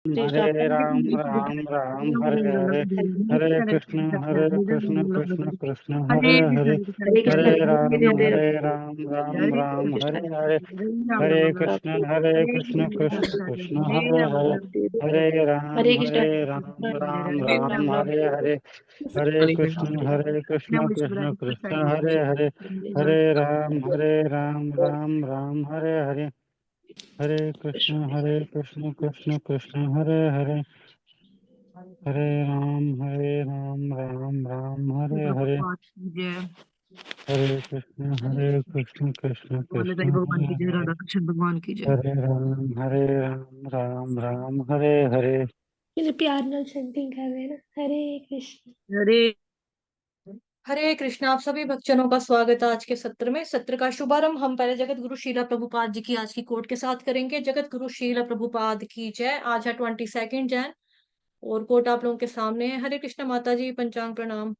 हरे राम राम राम हरे हरे, हरे कृष्ण कृष्ण कृष्ण हरे हरे, हरे राम राम हरे हरे, हरे कृष्ण कृष्ण कृष्ण हरे हरे, हरे राम राम हरे हरे, हरे कृष्ण कृष्ण कृष्ण हरे हरे, हरे राम राम हरे हरे, हरे कृष्ण कृष्ण कृष्ण हरे हरे, हरे राम राम हरे हरे, हरे कृष्ण कृष्ण कृष्ण भगवान हरे की जय, हरे, राधा कृष्ण भगवान की जय। हरे राम हरे हरे। ये प्यार नाल चैंटिंग कर रहे हैं ना, हरे कृष्ण हरे हरे कृष्ण। आप सभी भक्तजनों का स्वागत है आज के सत्र में। सत्र का शुभारंभ हम पहले जगत गुरु शीला प्रभुपाद जी की आज की कोट के साथ करेंगे। जगत गुरु शीला प्रभुपाद की जय। आज है 22 जैन और कोट आप लोगों के सामने है। हरे कृष्ण माता जी, पंचांग प्रणाम।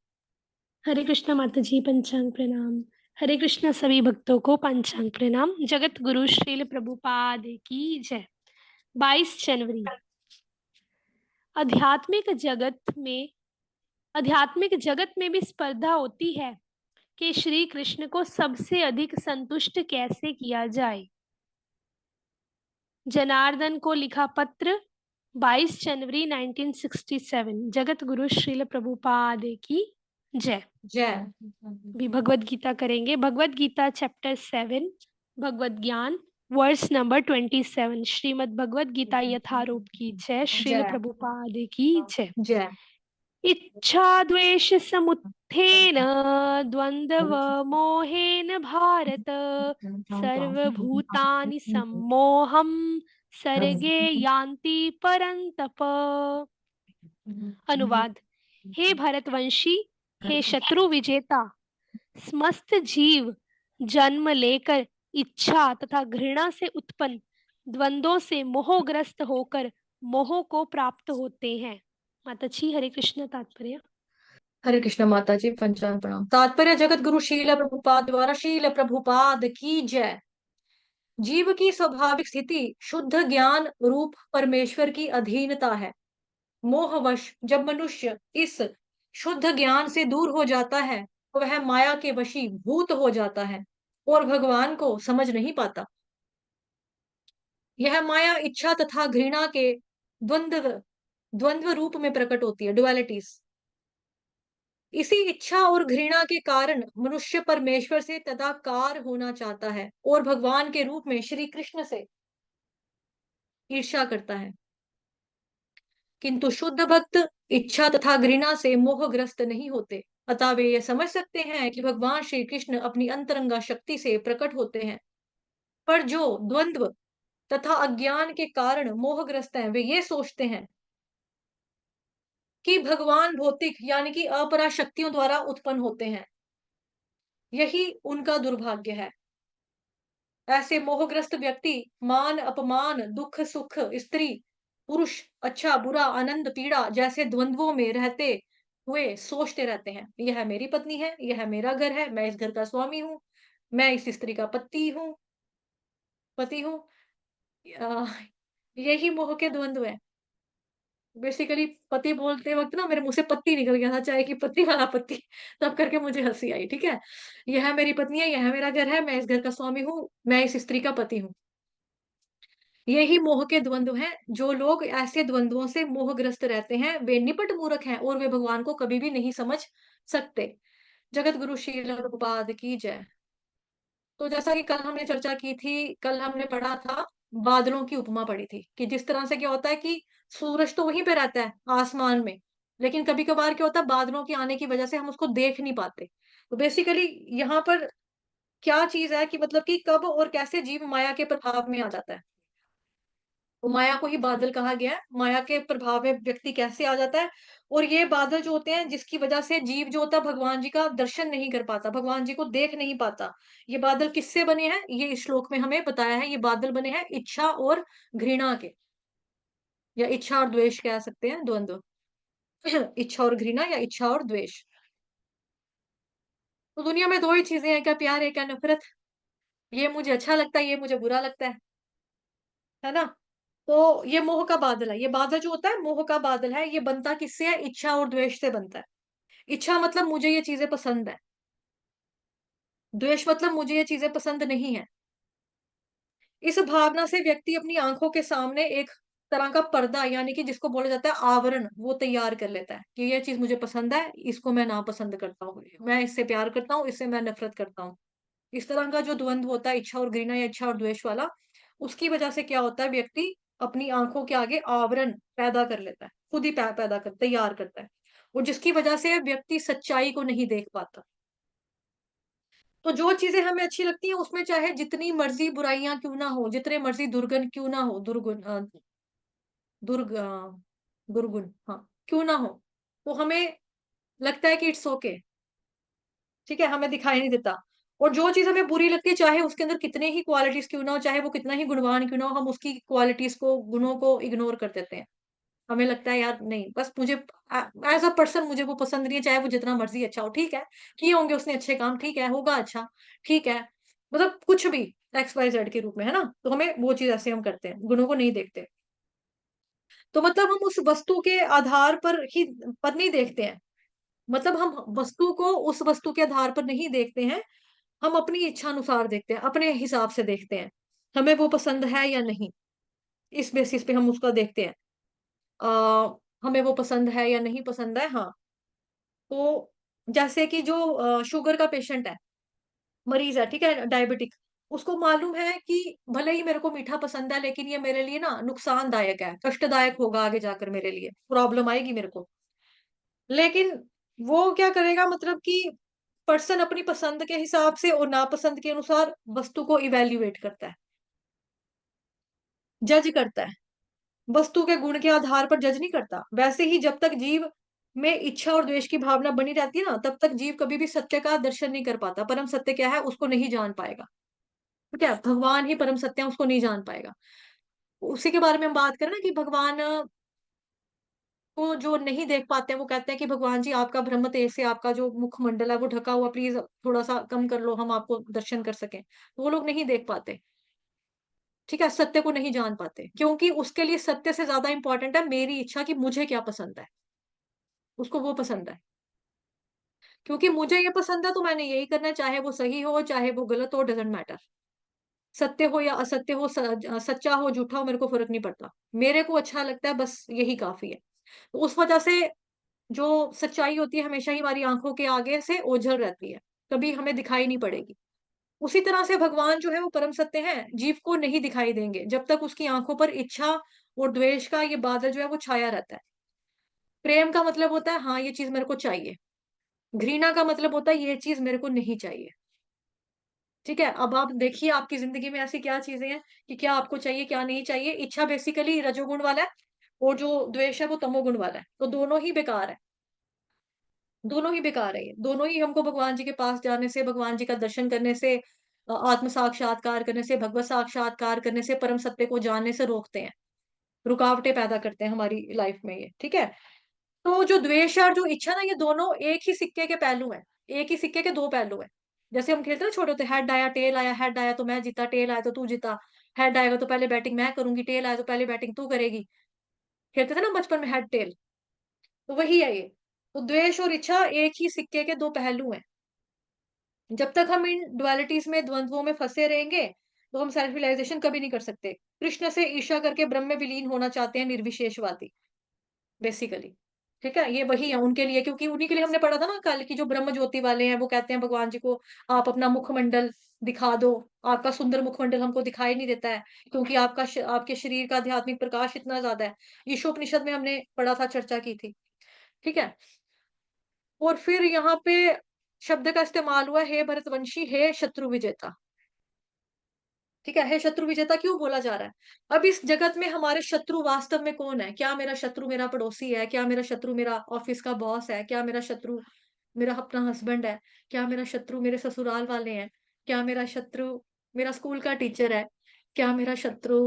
हरे कृष्ण माता जी, पंचांग प्रणाम। हरे कृष्ण सभी भक्तों को पंचांग प्रणाम। जगत गुरु श्रील प्रभुपाद की जय। 22 जनवरी। आध्यात्मिक जगत में भी स्पर्धा होती है कि श्री कृष्ण को सबसे अधिक संतुष्ट कैसे किया जाए। जनार्दन को लिखा पत्र, 22 जनवरी 1967। जगत गुरु श्रील प्रभुपाद की जय। जय। भी भगवत गीता करेंगे। भगवत गीता चैप्टर 7, भगवत ज्ञान, वर्स नंबर 27। श्रीमद् भगवत गीता यथारूप की जय। श्रील जय। प्रभुपाद की जय। जय। इच्छा द्वेष समुत्थेन द्वंद्व मोहेन भारत, सर्वभूतानि सम्मोहं सर्गे यान्ति परन्तप। अनुवाद। हे भरतवंशी, हे शत्रु विजेता, समस्त जीव जन्म लेकर इच्छा तथा घृणा से उत्पन्न द्वंद्वों से मोहग्रस्त होकर मोह को प्राप्त होते हैं। माता जी, हरे कृष्ण। तात्पर्य। हरे कृष्ण माता जी, पंचांग प्रणाम। तात्पर्य। जगत गुरु शील प्रभुपाद द्वारा शील प्रभुपाद की जय। जीव की स्वाभाविक स्थिति शुद्ध ज्ञान रूप परमेश्वर की अधीनता है। मोहवश जब मनुष्य इस शुद्ध ज्ञान से दूर हो जाता है तो वह माया के वशीभूत हो जाता है और भगवान को समझ नहीं पाता। यह माया इच्छा तथा घृणा के द्वंद्व द्वंद्व रूप में प्रकट होती है, डुअलिटीज। इसी इच्छा और घृणा के कारण मनुष्य परमेश्वर से तदाकार होना चाहता है और भगवान के रूप में श्री कृष्ण से ईर्ष्या करता है। किंतु शुद्ध भक्त इच्छा तथा घृणा से मोहग्रस्त नहीं होते, अतः वे यह समझ सकते हैं कि भगवान श्री कृष्ण अपनी अंतरंगा शक्ति से प्रकट होते हैं। पर जो द्वंद्व तथा अज्ञान के कारण मोहग्रस्त हैं, वे ये सोचते हैं कि भगवान भौतिक यानी कि अपरा शक्तियों द्वारा उत्पन्न होते हैं। यही उनका दुर्भाग्य है। ऐसे मोहग्रस्त व्यक्ति मान अपमान, दुख सुख, स्त्री पुरुष, अच्छा बुरा, आनंद पीड़ा जैसे द्वंद्वों में रहते हुए सोचते रहते हैं, यह मेरी पत्नी है, यह मेरा घर है, मैं इस घर का स्वामी हूँ, मैं इस स्त्री का पति हूँ। अ, यही मोह के द्वंद्व है। बेसिकली पति बोलते वक्त ना मेरे मुंह से पत्ती निकल गया था, चाहे कि पति वाला पत्ती। तब करके मुझे हंसी आई। ठीक है, यह मेरी पत्नी है, यह मेरा घर है, मैं इस घर का स्वामी हूँ, मैं इस स्त्री का पति हूँ। यही मोह के द्वंद्व हैं। जो लोग ऐसे द्वंद्वों से मोहग्रस्त रहते हैं वे निपट मूर्ख हैं और वे भगवान को कभी भी नहीं समझ सकते। जगत गुरु श्रील प्रभुपाद की जय। तो जैसा कि कल हमने चर्चा की थी, कल हमने पढ़ा था, बादलों की उपमा पढ़ी थी कि जिस तरह से क्या होता है कि सूरज तो वहीं पे रहता है आसमान में, लेकिन कभी कभार क्या होता है बादलों के आने की वजह से हम उसको देख नहीं पाते। तो बेसिकली यहाँ पर क्या चीज है कि मतलब कि कब और कैसे जीव माया के प्रभाव में आ जाता है। तो माया को ही बादल कहा गया है। माया के प्रभाव में व्यक्ति कैसे आ जाता है, और ये बादल जो होते हैं जिसकी वजह से जीव जो होता है भगवान जी का दर्शन नहीं कर पाता, भगवान जी को देख नहीं पाता। ये बादल किससे बने हैं, ये इस श्लोक में हमें बताया है। ये बादल बने हैं इच्छा और घृणा के, या इच्छा और द्वेष कह सकते हैं, द्वंद्व। इच्छा और घृणा या इच्छा और द्वेष। तो दुनिया में दो ही चीजें हैं, क्या प्यार है क्या नफरत। ये मुझे अच्छा लगता है, ये मुझे बुरा लगता है ना। तो ये मोह का बादल है। ये बादल जो होता है मोह का बादल है। ये बनता किससे है? इच्छा और द्वेष से बनता है। इच्छा मतलब मुझे ये चीज़ें पसंद है। द्वेष मतलब मुझे ये चीज़ें पसंद नहीं है। इस भावना से व्यक्ति अपनी आँखों के सामने एक तरह का पर्दा यानी कि जिसको बोला जाता है आवरण, वो तैयार कर लेता है कि ये चीज़ मुझे पसंद है, इसको मैं नापसंद करता हूँ। मैं इससे प्यार करता हूँ, इससे मैं नफ़रत करता हूँ। इस तरह का जो द्वंद्व होता है इच्छा और घृणा या इच्छा और द्वेष वाला, उसकी वजह से क्या होता है व्यक्ति अपनी आँखों के आगे आवरण पैदा कर लेता है। खुद ही पैदा कर तैयार करता है और जिसकी वजह से व्यक्ति सच्चाई को नहीं देख पाता। तो जो चीज़ें हमें अच्छी लगती हैं उसमें चाहे जितनी मर्ज़ी बुराइयाँ क्यों ना हो, जितने मर्ज़ी दुर्गुण क्यों ना हो, दुर्ग दुर्गुण हाँ, क्यों ना हो, तो हमें लगता है कि इट्स ओके, ठीक है? हमें दिखाई नहीं देता। और जो चीज़ हमें बुरी लगती है चाहे उसके अंदर कितने ही क्वालिटीज़ क्यों ना हो, चाहे वो कितना ही गुणवान क्यों ना हो, हम उसकी क्वालिटीज़ को, गुणों को इग्नोर कर देते हैं। हमें लगता है यार नहीं, बस मुझे एज़ अ पर्सन मुझे वो पसंद नहीं है, चाहे वो जितना मर्ज़ी अच्छा हो, ठीक है, किए होंगे उसने अच्छे काम, ठीक है, होगा अच्छा, ठीक है। मतलब कुछ भी एक्स, वाई, ज़ेड के रूप में, है ना? तो हमें वो चीज़ ऐसे हम करते हैं, गुणों को नहीं देखते। तो मतलब हम उस वस्तु के आधार पर नहीं देखते हैं। मतलब हम वस्तु को उस वस्तु के आधार पर नहीं देखते हैं, हम अपनी इच्छा अनुसार देखते हैं, अपने हिसाब से देखते हैं। हमें वो पसंद है या नहीं, इस बेसिस पे हम उसको देखते हैं। हमें वो पसंद है या नहीं पसंद है, हाँ। तो जैसे कि जो शुगर का पेशेंट है, मरीज़ है, ठीक है? डायबिटिक, उसको मालूम है कि भले ही मेरे को मीठा पसंद है, लेकिन ये मेरे लिए ना नुकसानदायक है, कष्टदायक होगा आगे जाकर मेरे लिए, प्रॉब्लम आएगी मेरे को। लेकिन वो क्या करेगा मतलब कि पर्सन अपनी पसंद के हिसाब से और नापसंद के अनुसार वस्तु को इवैल्यूएट करता है, जज करता है। वस्तु के गुण के आधार पर जज नहीं करता। वैसे ही जब तक जीव में इच्छा और द्वेष की भावना बनी रहती है ना, तब तक जीव कभी भी सत्य का दर्शन नहीं कर पाता। परम सत्य क्या है, उसको नहीं जान पाएगा। ठीक है? भगवान ही परम सत्य है, उसको नहीं जान पाएगा। उसी के बारे में हम बात करें ना कि भगवान को जो नहीं देख पाते हैं, वो कहते हैं कि भगवान जी आपका ब्रह्म तेज से आपका जो मुखमंडल है वो ढका हुआ, प्लीज़ थोड़ा-सा कम कर लो, हम आपको दर्शन कर सकें। वो लोग नहीं देख पाते। ठीक है? सत्य को नहीं जान पाते, क्योंकि उसके लिए सत्य से ज़्यादा इम्पोर्टेंट है मेरी इच्छा कि मुझे क्या पसंद है, उसको वो पसंद है। क्योंकि मुझे ये पसंद है तो मैंने यही करना है, चाहे वो सही हो, चाहे वो गलत हो, डज़न्ट मैटर। सत्य हो या असत्य हो, सच्चा हो, झूठा हो, मेरे को फ़र्क नहीं पड़ता। मेरे को अच्छा लगता है, बस यही काफ़ी है। तो उस वजह से जो सच्चाई होती है हमेशा ही हमारी आँखों के आगे से ओझल रहती है, कभी हमें दिखाई नहीं पड़ेगी। उसी तरह से भगवान जो है वो परम सत्य हैं, जीव को नहीं दिखाई देंगे, जब तक उसकी आँखों पर इच्छा और द्वेष का ये बादल जो है वो छाया रहता है। प्रेम का मतलब होता है हाँ, ये चीज़ मेरे को चाहिए। घृणा का मतलब होता है ये चीज़ मेरे को नहीं चाहिए। ठीक है? अब आप देखिए आपकी ज़िंदगी में ऐसी क्या चीज़ें हैं कि क्या आपको चाहिए, क्या नहीं चाहिए। इच्छा बेसिकली रजोगुण वाला है और जो द्वेष है वो तमोगुण वाला है। तो दोनों ही बेकार है। दोनों ही बेकार है ये। दोनों ही हमको भगवान जी के पास जाने से, भगवान जी का दर्शन करने से, आत्म साक्षात्कार करने से, भगवत साक्षात्कार करने से, परम सत्य को जानने से रोकते हैं। रुकावटें पैदा करते हैं हमारी लाइफ में ये, ठीक है? तो जो द्वेष और जो इच्छा ना, ये दोनों एक ही सिक्के के पहलू हैं। एक ही सिक्के के 2 पहलू हैं। जैसे हम खेलते हैं ना छोटे होते, हेड आया तो मैं जीता, टेल आया तो तू जीता। हेड आएगा तो पहले बैटिंग मैं करूँगी, टेल आया तो पहले बैटिंग तू करेगी। खेलते थे ना बचपन में हेड टेल, तो वही है ये। तो द्वेष और इच्छा एक ही सिक्के के 2 पहलू हैं। जब तक हम इन डुअलिटीज़ में, द्वंद्वों में फँसे रहेंगे, तो हम सेल्फ रियलाइज़ेशन कभी नहीं कर सकते। कृष्ण से ईर्ष्या करके ब्रह्म में विलीन होना चाहते हैं निर्विशेषवादी, बेसिकली। ठीक है? ये वही है उनके लिए, क्योंकि उन्हीं के लिए हमने पढ़ा था ना कल कि जो ब्रह्म ज्योति वाले हैं, वो कहते हैं भगवान जी को, आप अपना मुखमंडल दिखा दो। आपका सुंदर मुखमंडल हमको दिखाई नहीं देता है, क्योंकि आपके शरीर का आध्यात्मिक प्रकाश इतना ज़्यादा है। ईशोपनिषद में हमने पढ़ा था, चर्चा की थी। ठीक है? और फिर यहाँ पे शब्द का इस्तेमाल हुआ, हे भरतवंशी, हे शत्रु विजेता। ठीक है? हे शत्रु विजेता क्यों बोला जा रहा है? अब इस जगत में हमारे शत्रु वास्तव में कौन है? क्या मेरा शत्रु मेरा पड़ोसी है? क्या मेरा शत्रु मेरा ऑफ़िस का बॉस है? क्या मेरा शत्रु मेरा अपना हस्बैंड है? क्या मेरा शत्रु मेरे ससुराल वाले हैं? क्या मेरा शत्रु मेरा स्कूल का टीचर है? क्या मेरा शत्रु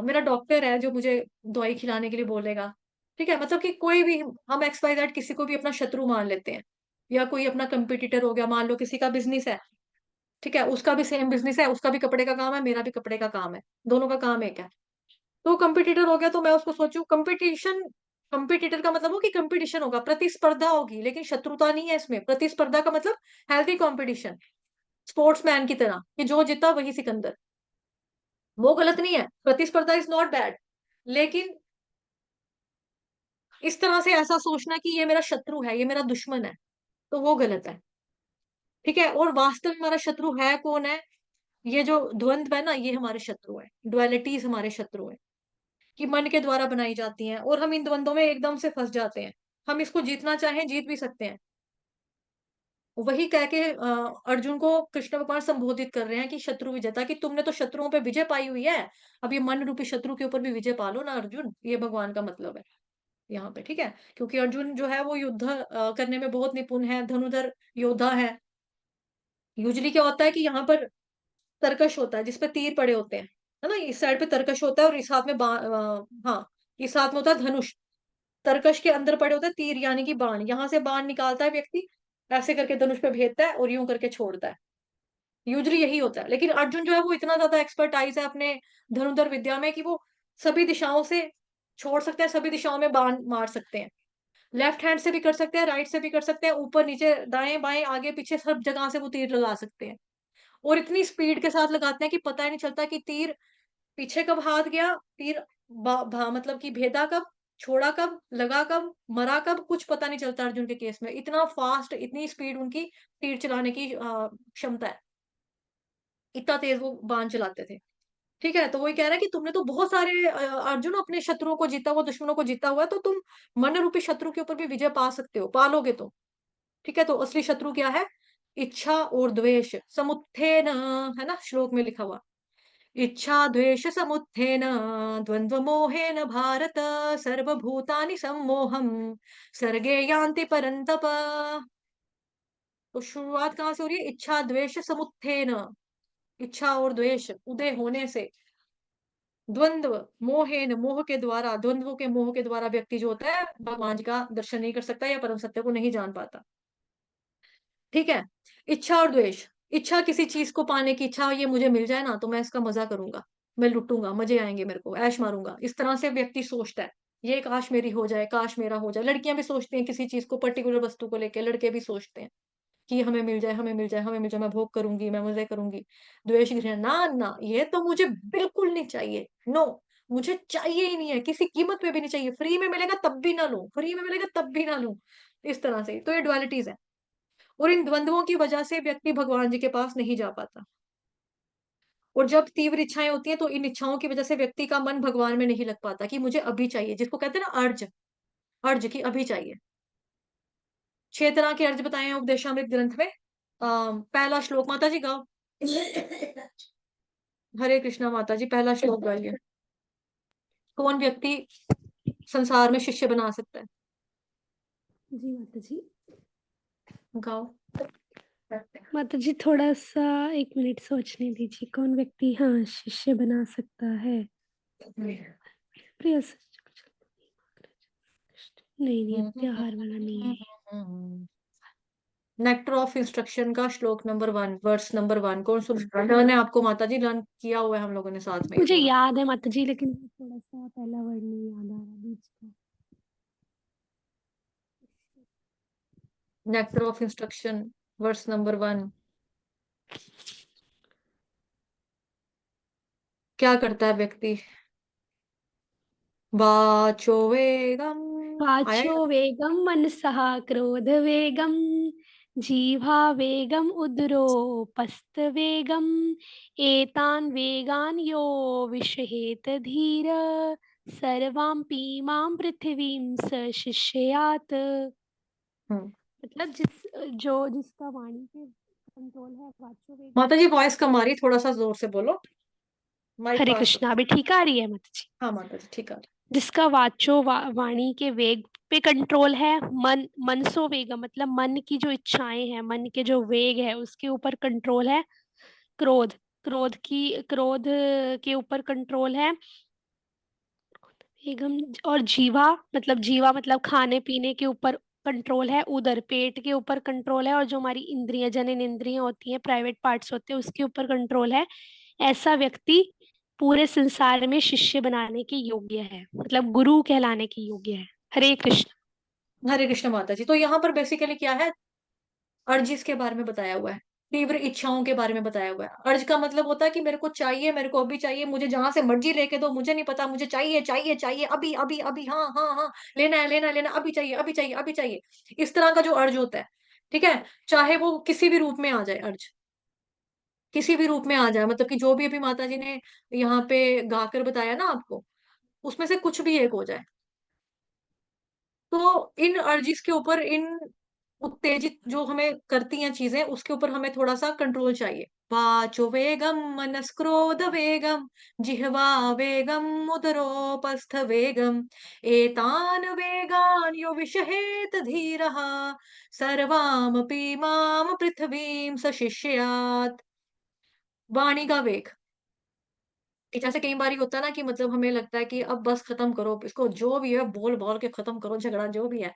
मेरा डॉक्टर है जो मुझे दवाई खिलाने के लिए बोलेगा? ठीक है? मतलब कि कोई भी हम एक्स वाई ज़ेड किसी को भी अपना शत्रु मान लेते हैं, या कोई अपना कॉम्पिटिटर हो गया, मान लो किसी का बिज़नेस है, ठीक है? उसका भी सेम बिज़नेस है, उसका भी कपड़े का काम है, मेरा भी कपड़े का काम है, दोनों का काम एक है। तो कंपटीटर हो गया, तो मैं उसको सोचूं कंपटीटर का मतलब हो कि कंपटीशन होगा, प्रतिस्पर्धा होगी, लेकिन शत्रुता नहीं है इसमें। प्रतिस्पर्धा का मतलब हेल्थी कंपटीशन, स्पोर्ट्समैन की तरह कि जो जीता वही सिकंदर। वो गलत नहीं है, प्रतिस्पर्धा इज नॉट बैड, लेकिन इस तरह से ऐसा सोचना कि ये मेरा शत्रु है, ये मेरा दुश्मन है, तो वो गलत है। ठीक है, और वास्तव में हमारा शत्रु है कौन है? ये जो द्वंद्व है ना, ये हमारे शत्रु है, डुअलिटीज हमारे शत्रु है, कि मन के द्वारा बनाई जाती हैं, और हम इन द्वंद्वों में एकदम से फंस जाते हैं। हम इसको जीतना चाहें जीत भी सकते हैं। वही कह के अर्जुन को कृष्ण भगवान संबोधित कर रहे हैं कि शत्रु विजेता, कि तुमने तो शत्रुओं पे विजय पाई हुई है, अब ये मन रूपी शत्रु के ऊपर भी विजय पा लो ना अर्जुन, ये भगवान का मतलब है यहाँ पे। ठीक है, क्योंकि अर्जुन जो है वो युद्ध करने में बहुत निपुण है, धनुधर योद्धा है। यूजली क्या होता है कि यहाँ पर तरकश होता है जिसपे तीर पड़े होते हैं, है ना, इस साइड पे तरकश होता है और इस हाथ में हाँ, इस हाथ में होता है धनुष। तरकश के अंदर पड़े होते हैं तीर, यानी कि बाण, यहाँ से बाण निकालता है व्यक्ति, ऐसे करके धनुष पे भेजता है और यूं करके छोड़ता है। यूजली यही होता है, लेकिन अर्जुन जो है वो इतना ज्यादा एक्सपर्टाइज है अपने धनुर्धर विद्या में कि वो सभी दिशाओं से छोड़ सकते हैं, सभी दिशाओं में बाण मार सकते हैं। लेफ्ट हैंड से भी कर सकते हैं, राइट से भी कर सकते हैं, ऊपर नीचे दाएं बाएं आगे पीछे सब जगह से वो तीर लगा सकते हैं। और इतनी स्पीड के साथ लगाते हैं कि पता ही नहीं चलता कि तीर पीछे कब हाथ गया, तीर मतलब कि भेदा कब, छोड़ा कब, लगा कब, मरा कब, कुछ पता नहीं चलता। अर्जुन के केस में इतना फास्ट, इतनी स्पीड उनकी तीर चलाने की क्षमता है, इतना तेज वो बाण चलाते थे। ठीक है, तो वही कह रहा है कि तुमने तो बहुत सारे अर्जुन अपने शत्रुओं को जीता हुआ, दुश्मनों को जीता हुआ है, तो तुम मन रूपी शत्रु के ऊपर भी विजय पा सकते हो, पालोगे तो। ठीक है, तो असली शत्रु क्या है? इच्छा और द्वेष समुत्थेन, है ना श्लोक में लिखा हुआ। इच्छा द्वेष समुत्थेन द्वंद्व मोहेन भारत, सर्वभूतानि सम्मोहम सर्गे यान्ति परन्तप। तो शुरुआत कहाँ से हो रही है? इच्छा द्वेष समुत्थेन, इच्छा और द्वेष उदय होने से, द्वंद्व मोहेन, मोह के द्वारा, द्वंद्वों के मोह के द्वारा व्यक्ति जो होता है भगवान जी का दर्शन नहीं कर सकता या परम सत्य को नहीं जान पाता। ठीक है, इच्छा और द्वेष, इच्छा किसी चीज को पाने की इच्छा, ये मुझे मिल जाए ना तो मैं इसका मजा करूंगा, मैं लुटूंगा, मजे आएंगे मेरे को, ऐश मारूंगा, इस तरह से व्यक्ति सोचता है। ये काश मेरी हो जाए, काश मेरा हो जाए। लड़कियां भी सोचती हैं किसी चीज को, पर्टिकुलर वस्तु को लेकर लड़के भी सोचते हैं कि हमें मिल जाए, हमें मिल जाए, हमें मिल जाए, मैं भोग करूंगी, मैं मजे करूंगी। द्वेष घृणा, ना ना, ये तो मुझे बिल्कुल नहीं चाहिए, नो, मुझे चाहिए ही नहीं है, किसी कीमत पे भी नहीं चाहिए, फ्री में मिलेगा तब भी ना लूं, फ्री में मिलेगा तब भी ना लूं। इस तरह से तो ये डुअलिटीज है, और इन द्वंद्वों की वजह से व्यक्ति भगवान जी के पास नहीं जा पाता। और जब तीव्र इच्छाएं होती हैं तो इन इच्छाओं की वजह से व्यक्ति का मन भगवान में नहीं लग पाता, कि मुझे अभी चाहिए, जिसको कहते हैं ना अर्ज, अर्ज की अभी चाहिए। 6 तरह के अर्ज बताए हैं उपदेशामृत ग्रंथ में। पहला श्लोक माता जी गाओ। हरे कृष्णा माता जी, पहला श्लोक गाइए। कौन व्यक्ति संसार में शिष्य बना सकता है? जी माता जी। गाओ। माता जी थोड़ा सा 1 मिनट सोचने दीजिए। कौन व्यक्ति हाँ शिष्य बना सकता है? प्रिय नहीं नहीं, त्योहार वाला नहीं है। नेक्टर ऑफ इंस्ट्रक्शन का श्लोक नंबर 1, वर्स नंबर 1 कौन सुन रहा है? आपको माता जी लर्न किया हुआ है हम लोगों ने साथ में मुझे थोड़ा। याद है माता जी, लेकिन थोड़ा सा पहला वर्ड नहीं याद आ रहा बीच का। Nectar of instruction verse number 1 क्या करता है व्यक्ति? वाचो वेगम, आया वाचो याद? वेगम मनसः क्रोध वेगम, जीवा वेगम उदरोपस्थ वेगम, एतान वेगान यो विषहेत धीर, सर्वां पीमां पृथिवीं स शिष्यात। हम्म। मतलब जिसका वाणी पे कंट्रोल है, वाचो वेगम। माता जी वॉइस कम आ रही, थोड़ा सा जोर से बोलो, माइक हरे पास। कृष्णा, अभी ठीक आ रही है माता जी? हाँ माता जी ठीक है। जिसका वाणी के वेग पे कंट्रोल है, मनसो वेग मतलब मन की जो इच्छाएं हैं, मन के जो वेग है उसके ऊपर कंट्रोल है। क्रोध, क्रोध के ऊपर कंट्रोल है वेगम। और जीवा मतलब खाने पीने के ऊपर कंट्रोल है। उदर पेट के ऊपर कंट्रोल है। और जो हमारी इंद्रियां, जनन इंद्रियां होती हैं, प्राइवेट पार्ट्स होते हैं, उसके ऊपर कंट्रोल है। ऐसा व्यक्ति पूरे संसार में शिष्य बनाने के योग्य है, मतलब गुरु कहलाने के योग्य है। हरे कृष्ण। हरे कृष्ण माता जी। तो यहाँ पर बेसिकली क्या है, अर्जिस के बारे में बताया हुआ है, तीव्र इच्छाओं के बारे में बताया हुआ है। अर्ज का मतलब होता है कि मेरे को चाहिए, मेरे को अभी चाहिए, मुझे जहां से मर्जी लेके दो, मुझे नहीं पता, मुझे चाहिए चाहिए चाहिए, अभी अभी अभी, हाँ हाँ हाँ, लेना है लेना है लेना, अभी चाहिए अभी चाहिए अभी चाहिए। इस तरह का जो अर्ज होता है, ठीक है, चाहे वो किसी भी रूप में आ जाए, अर्ज किसी भी रूप में आ जाए, मतलब कि जो भी अभी माता जी ने यहाँ पे गाकर बताया ना आपको, उसमें से कुछ भी एक हो जाए। तो इन अर्जिस के ऊपर, इन उत्तेजित जो हमें करती हैं चीजें, उसके ऊपर हमें थोड़ा सा कंट्रोल चाहिए। वाचो वेगम मनस्क्रोध वेगम जिह्वा वेगम उदरोपस्थ वेगम एतान वेगान यो विषहेत धीरः सर्वामपि माम पृथ्वीं सशिष्यात्। वाणी का वेग, कि जैसे कई बार होता है ना कि मतलब हमें लगता है कि अब बस खत्म करो इसको, जो भी है बोल बोल के खत्म करो, झगड़ा जो भी है।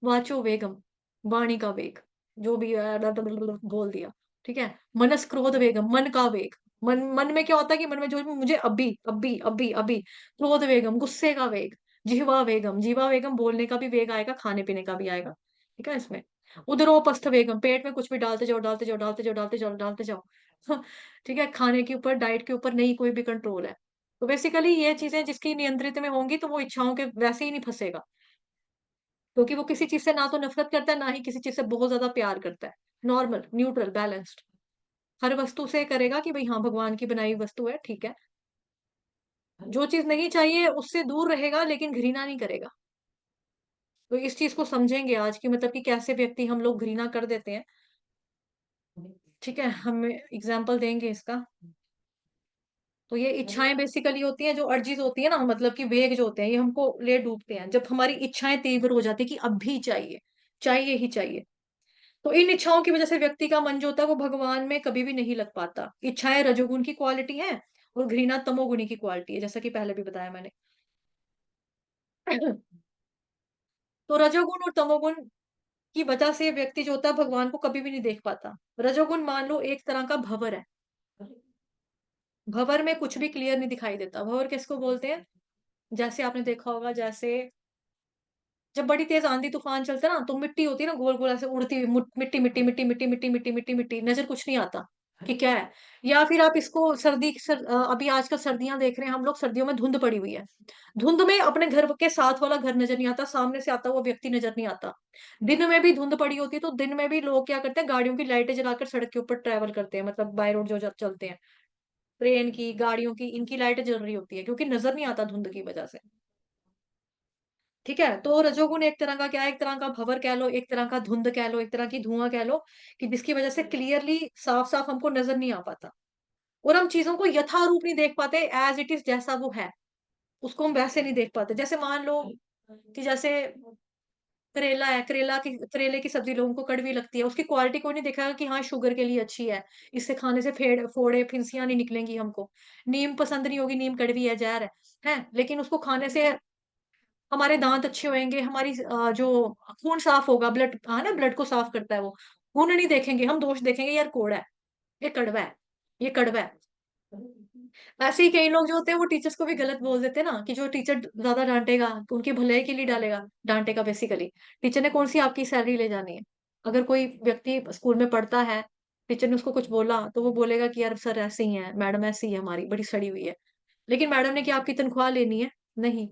वाचो वेगम, वाणी का वेग, जो भी है बोल दिया, ठीक है। मनस क्रोध वेगम, मन का वेग, मन मन में क्या होता है कि मन में जो भी मुझे अभी अभी अभी अभी। क्रोध वेगम, गुस्से का वेग। जिह्वा वेगम, जीवा वेगम, बोलने का भी वेग आएगा, खाने पीने का भी आएगा, ठीक है इसमें। उदरोपस्थ वेगम, पेट में कुछ भी डालते जाओ डालते जाओ डालते जाओ डालते जाओ डालते जाओ ठीक है, खाने के ऊपर, डाइट के ऊपर नहीं कोई भी कंट्रोल है। तो बेसिकली ये चीजें जिसकी नियंत्रित में होंगी तो वो इच्छाओं के वैसे ही नहीं फंसेगा, क्योंकि वो किसी चीज से ना तो नफरत करता है, ना ही किसी चीज से बहुत ज्यादा प्यार करता है। नॉर्मल, न्यूट्रल, बैलेंस्ड, हर वस्तु से करेगा कि भाई हाँ भगवान की बनाई वस्तु है, ठीक है। जो चीज नहीं चाहिए उससे दूर रहेगा, लेकिन घृणा नहीं करेगा। तो इस चीज को समझेंगे आज की, मतलब कि कैसे व्यक्ति हम लोग घृणा कर देते हैं, ठीक है, हम एग्जाम्पल देंगे इसका। तो ये इच्छाएं बेसिकली होती हैं, जो अर्जीज होती है ना, मतलब कि वेग जो होते हैं, ये हमको ले डूबते हैं जब हमारी इच्छाएं तीव्र हो जाती है कि अब भी चाहिए, चाहिए ही चाहिए। तो इन इच्छाओं की वजह से व्यक्ति का मन जो होता है वो भगवान में कभी भी नहीं लग पाता। इच्छाएं रजोगुण की क्वालिटी है, और घृणा तमोगुणी की क्वालिटी है, जैसा कि पहले भी बताया मैंने। तो रजोगुण और तमोगुण की वजह से व्यक्ति जो होता है भगवान को कभी भी नहीं देख पाता। रजोगुण मान लो एक तरह का भंवर है, भंवर में कुछ भी क्लियर नहीं दिखाई देता। भंवर किसको बोलते हैं, जैसे आपने देखा होगा, जैसे जब बड़ी तेज आंधी तूफान चलता है ना, तो मिट्टी होती है ना गोल गोल ऐसे उड़ती हुई, मिट्टी मिट्टी मिट्टी मिट्टी मिट्टी मिट्टी मिट्टी मिट्टी, नजर कुछ नहीं आता कि क्या है। या फिर आप इसको अभी आजकल सर्दियां देख रहे हैं हम लोग, सर्दियों में धुंध पड़ी हुई है, धुंध में अपने घर के साथ वाला घर नजर नहीं आता, सामने से आता हुआ व्यक्ति नजर नहीं आता। दिन में भी धुंध पड़ी होती है, तो दिन में भी लोग क्या करते हैं, गाड़ियों की लाइटें जलाकर सड़क के ऊपर ट्रेवल करते हैं, मतलब बाय रोड जो चलते हैं, ट्रेन की, गाड़ियों की, इनकी लाइटें जल रही होती है, क्योंकि नजर नहीं आता धुंध की वजह से। ठीक है, तो रजोगुण एक तरह का क्या है, एक तरह का भंवर कह लो, एक तरह का धुंध कह लो, एक तरह की धुआं कह लो, कि जिसकी वजह से क्लियरली साफ साफ हमको नजर नहीं आ पाता, और हम चीजों को यथारूप नहीं देख पाते, एज इट इज जैसा वो है उसको हम वैसे नहीं देख पाते। जैसे मान लो कि जैसे करेला है, करेले की सब्जी लोगों को कड़वी लगती है, उसकी क्वालिटी कोई नहीं देखा कि हाँ शुगर के लिए अच्छी है, इससे खाने से फेड़ फोड़े फिंसियां नहीं निकलेंगी हमको। नीम पसंद नहीं होगी, नीम कड़वी है, जहर है, लेकिन उसको खाने से हमारे दांत अच्छे होंगे, हमारी जो खून साफ होगा, ब्लड, हाँ ना, ब्लड को साफ करता है वो। खून नहीं देखेंगे हम, दोष देखेंगे, यार कोड़ा है, ये कड़वा है, ये कड़वा है। ऐसे ही कई लोग जो होते हैं वो टीचर्स को भी गलत बोल देते हैं ना, कि जो टीचर ज्यादा डांटेगा उनकी भलाई के लिए डालेगा, डांटेगा बेसिकली। टीचर ने कौन सी आपकी सैलरी ले जानी है। अगर कोई व्यक्ति स्कूल में पढ़ता है, टीचर ने उसको कुछ बोला, तो वो बोलेगा कि यार सर ऐसे ही है, मैडम ऐसी ही है, हमारी बड़ी सड़ी हुई है। लेकिन मैडम ने क्या आपकी तनख्वाह लेनी है? नहीं।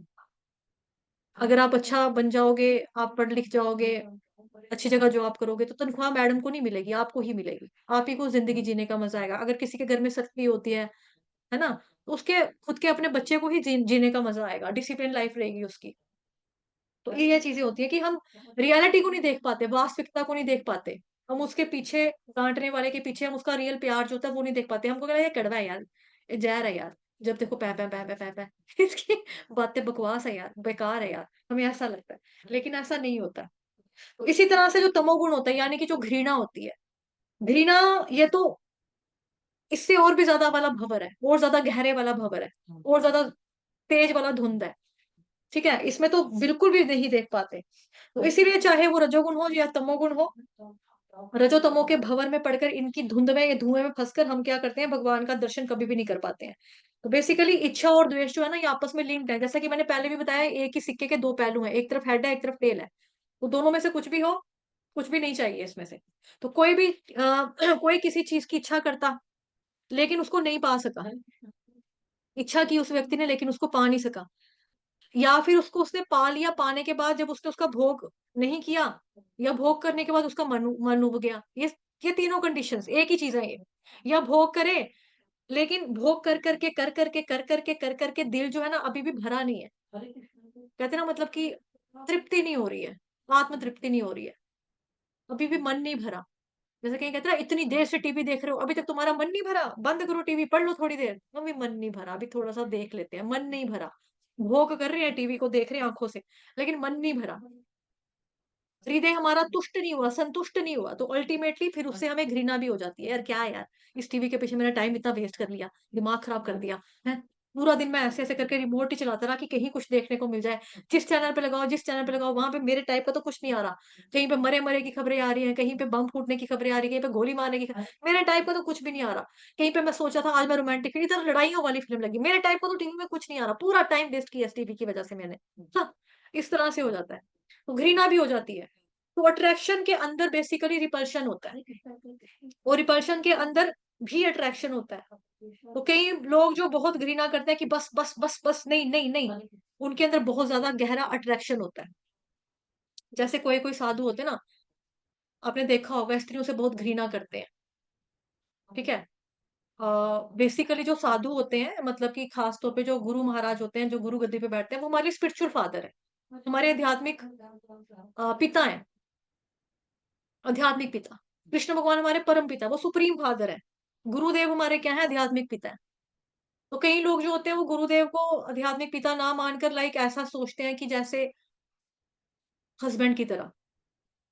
अगर आप अच्छा बन जाओगे, आप पढ़ लिख जाओगे, अच्छी जगह जॉब करोगे, तो तनख्वाह मैडम को नहीं मिलेगी, आपको ही मिलेगी। आप ही को जिंदगी जीने का मजा आएगा। अगर किसी के घर में सख्ती होती है ना, तो उसके खुद के अपने बच्चे को ही जीने का मजा आएगा, डिसिप्लिन लाइफ रहेगी उसकी। तो ये चीजें होती है कि हम रियलिटी को नहीं देख पाते, वास्तविकता को नहीं देख पाते। हम उसके पीछे, डांटने वाले के पीछे हम उसका रियल प्यार जो होता है वो नहीं देख पाते। हमको कहना ये कड़वा है यार, ये जहर है यार, जब देखो पै पै पै पै पै पै इसकी बातें बकवास है यार, बेकार है यार, हमें ऐसा लगता है। लेकिन ऐसा नहीं होता। तो इसी तरह से जो तमोगुण होता है, यानी कि जो घृणा होती है, घृणा, ये तो इससे और भी ज्यादा वाला भंवर है, और ज्यादा गहरे वाला भंवर है, और ज्यादा तेज वाला धुंध है। ठीक है, इसमें तो बिल्कुल भी नहीं देख पाते। तो इसीलिए चाहे वो रजोगुण हो या तमोगुण हो, रजो तमो के भंवर में पड़कर, इनकी धुंध में या धुएं में फंसकर हम क्या करते हैं, भगवान का दर्शन कभी भी नहीं कर पाते हैं। तो बेसिकली इच्छा और द्वेष जो है ना, ये आपस में लिंक्ड है। जैसा कि मैंने पहले भी बताया, एक ही सिक्के के दो पहलू हैं, एक तरफ हेड है, एक तरफ टेल है। तो दोनों में से कुछ भी हो, कुछ भी नहीं चाहिए इसमें से। तो कोई भी कोई किसी चीज की इच्छा करता, लेकिन उसको नहीं पा सका। इच्छा की उस व्यक्ति ने, लेकिन उसको पा नहीं सका। या फिर उसको उसने पा लिया, पाने के बाद जब उसने उसका भोग नहीं किया, या भोग करने के बाद उसका मन उब गया। ये तीनों कंडीशंस एक ही चीज है ये। या भोग करे, लेकिन भोग कर करके दिल जो है ना, अभी भी भरा नहीं है। कहते हैं ना, मतलब कि तृप्ति नहीं हो रही है, आत्म तृप्ति नहीं हो रही है, अभी भी मन नहीं भरा। जैसे कहीं कहते हैं ना, इतनी देर से टीवी देख रहे हो, अभी तक तुम्हारा मन नहीं भरा, बंद करो टीवी, पढ़ लो थोड़ी देर। अभी मन नहीं भरा, अभी थोड़ा सा देख लेते हैं, मन नहीं भरा। भोग कर रहे हैं, टीवी को देख रहे हैं आंखों से, लेकिन मन नहीं भरा। हृदय हमारा तुष्ट नहीं हुआ, संतुष्ट नहीं हुआ, तो अल्टीमेटली फिर उससे हमें घृणा भी हो जाती है। यार क्या है यार, इस टीवी के पीछे मैंने टाइम इतना वेस्ट कर लिया, दिमाग खराब कर दिया है। पूरा दिन मैं ऐसे ऐसे करके रिमोट ही चलाता रहा कि कहीं कुछ देखने को मिल जाए। जिस चैनल पे लगाओ, जिस चैनल पे लगाओ, वहां पे मेरे टाइप का तो कुछ नहीं आ रहा। कहीं पे मरे मरे की खबरें आ रही हैं, कहीं पे बम फूटने की खबरें आ रही है, कहीं पे गोली मारने की मेरे टाइप का तो कुछ भी नहीं आ रहा। कहीं पे मैं सोचा था आज मैं रोमांटिक, इधर लड़ाइयों वाली फिल्म लगी, मेरे टाइप का तो टीवी में कुछ नहीं आ रहा। पूरा टाइम वेस्ट किया इस टीवी की वजह से मैंने। हाँ, इस तरह से हो जाता है, तो घृणा भी हो जाती है। तो अट्रैक्शन के अंदर बेसिकली रिपल्शन होता है, और रिपल्शन के अंदर भी अट्रैक्शन होता है। तो कई लोग जो बहुत घृणा करते हैं कि बस बस बस बस, नहीं नहीं नहीं, उनके अंदर बहुत ज्यादा गहरा अट्रैक्शन होता है। जैसे कोई कोई साधु होते हैं ना, आपने देखा होगा, स्त्रियों से बहुत घृणा करते हैं। ठीक है। बेसिकली जो साधु होते हैं, मतलब कि खास तौर पे जो गुरु महाराज होते हैं, जो गुरु गद्दी पे बैठते हैं, वो हमारे स्पिरिचुअल फादर है, हमारे आध्यात्मिक पिता है। आध्यात्मिक पिता, कृष्ण भगवान हमारे परम पिता, वो सुप्रीम फादर है। गुरुदेव हमारे क्या है, आध्यात्मिक पिता है। तो कई लोग जो होते हैं, वो गुरुदेव को आध्यात्मिक पिता ना मानकर लाइक ऐसा सोचते हैं कि जैसे हस्बैंड की तरह।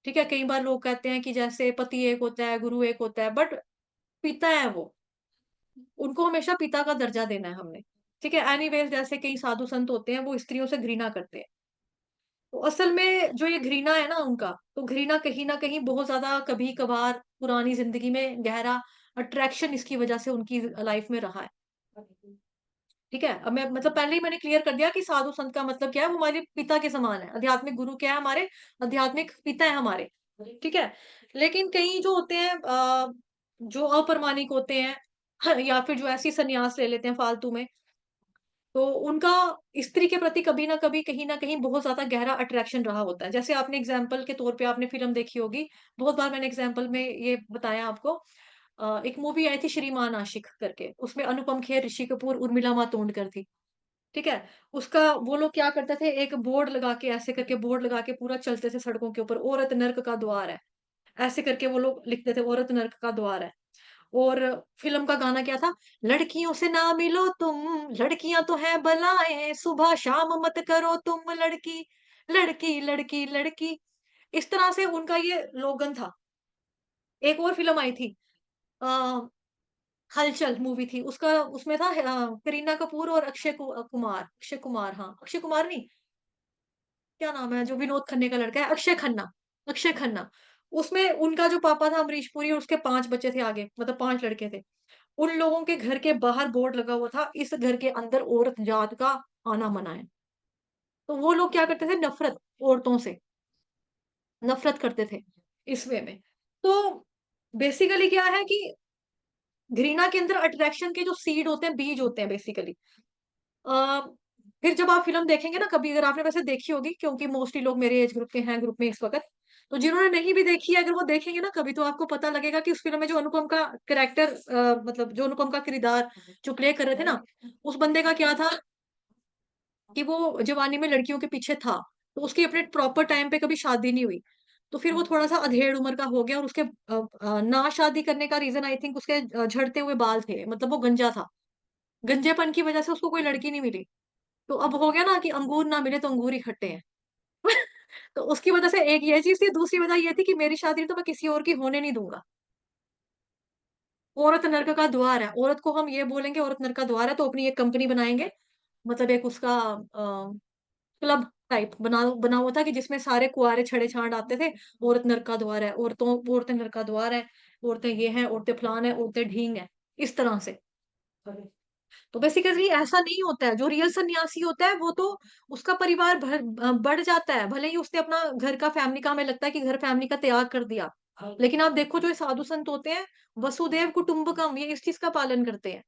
ठीक है, कई बार लोग कहते हैं कि जैसे पति एक होता है, गुरु एक होता है, बट पिता है वो, उनको हमेशा पिता का दर्जा देना है हमने। ठीक है, एनीवेज जैसे कई साधु संत होते हैं, वो स्त्रियों से घृणा करते हैं। तो असल में जो ये घृणा है ना उनका, तो घृणा कहीं न कहीं बहुत ज़्यादा कभी-कभार पुरानी ज़िंदगी में गहरा अट्रैक्शन इसकी वज़ह से उनकी लाइफ़ में रहा है। ठीक है? अब मैं मतलब पहले ही मैंने क्लियर कर दिया कि साधु संत का मतलब क्या है, वो हमारे पिता के समान है। आध्यात्मिक गुरु क्या है हमारे? आध्यात्मिक पिता है हमारे। ठीक है? लेकिन कई जो होते हैं जो अप्रामाणिक होते हैं या फिर जो ऐसे ही संन्यास ले लेते हैं फालतू में, तो उनका स्त्री के प्रति कभी न कभी, कहीं न कहीं बहुत ज़्यादा गहरा अट्रैक्शन रहा होता है। जैसे आपने एग्ज़ाम्पल के तौर पे आपने फ़िल्म देखी होगी, बहुत बार मैंने एग्ज़ाम्पल में ये बताया आपको। एक मूवी आई थी श्रीमान आशिक करके, उसमें अनुपम खेर, ऋषि कपूर, उर्मिला मातोंडकर थी। ठीक है? उसका वो लोग क्या करते थे, एक बोर्ड लगा के ऐसे करके बोर्ड लगा के पूरा चलते थे सड़कों के ऊपर, औरत नर्क का द्वार है। ऐसे करके वो लोग लिखते थे, औरत नर्क का द्वार है। और फ़िल्म का गाना क्या था? लड़कियों से ना मिलो तुम, लड़कियाँ तो हैं बलाएँ, सुबह शाम मत करो तुम लड़की, लड़की, लड़की, लड़की। इस तरह से उनका ये स्लोगन था। एक और फ़िल्म आई थी अ, हलचल मूवी थी, उसका उसमें था करीना कपूर और कुमार, अक्षय कुमार, हाँ, अक्षय कुमार नहीं, क्या नाम है जो विनोद खन्ने का लड़का है? अक्षय खन्ना, अक्षय खन्ना। उसमें उनका जो पापा था अमरीश पुरी, और उसके 5 बच्चे थे आगे, मतलब 5 लड़के थे। उन लोगों के घर के बाहर बोर्ड लगा हुआ था, इस घर के अंदर औरत जात का आना मना है। तो वो लोग क्या करते थे, नफ़रत औरतों से, नफ़रत करते थे इस वे में। तो बेसिकली क्या है कि घृणा के अंदर अट्रैक्शन के जो सीड होते हैं, बीज होते हैं बेसिकली। अ, फिर जब आप फ़िल्म देखेंगे ना कभी, अगर आपने वैसे देखी होगी, क्योंकि मोस्टली लोग मेरे एज ग्रुप के हैं ग्रुप में इस वक़्त। तो जिन्होंने नहीं भी देखी है, अगर वो देखेंगे ना कभी, तो आपको पता लगेगा कि उस फ़िल्म में जो अनुपम का कैरेक्टर मतलब जो अनुपम का किरदार जो प्ले कर रहे थे ना, उस बंदे का क्या था कि वो जवानी में लड़कियों के पीछे था। तो उसकी अपने प्रॉपर टाइम पे कभी शादी नहीं हुई। तो फिर वो थोड़ा-सा अधेड़ उम्र का हो गया, और उसके ना शादी करने का रीज़न आई थिंक उसके झड़ते हुए बाल थे, मतलब वो गंजा था। गंजेपन की वज़ह से उसको कोई लड़की नहीं मिली। तो अब हो गया ना कि अंगूर ना मिले तो अंगूर ही खट्टे हैं। तो उसकी वज़ह से एक ये चीज़ थी, दूसरी वज़ह ये थी कि मेरी शादी तो मैं किसी और की होने नहीं दूँगा। औरत नर्क का द्वार है, औरत को हम ये बोलेंगे औरत नर्क का द्वार है, तो अपनी एक कंपनी बनाएँगे। मतलब एक उसका क्लब टाइप बना हुआ था कि जिसमें सारे कुँवारे छड़े-छांड आते थे, औरत नर्क का द्वार है, औरतें नर्क का द्वार है, औरतें ये हैं, औरतें फलान हैं, औरतें ढींग हैं, इस तरह से। तो बेसिकली ऐसा नहीं होता है, जो रियल सन्यासी होता है वो तो उसका परिवार बढ़ जाता है, भले ही उसने अपना घर का फैमिली का, हमें लगता है कि घर फैमिली का त्याग कर दिया। लेकिन आप देखो जो ये साधु संत होते हैं, वसुदेव कुटुंबकम, ये इस चीज़ का पालन करते हैं।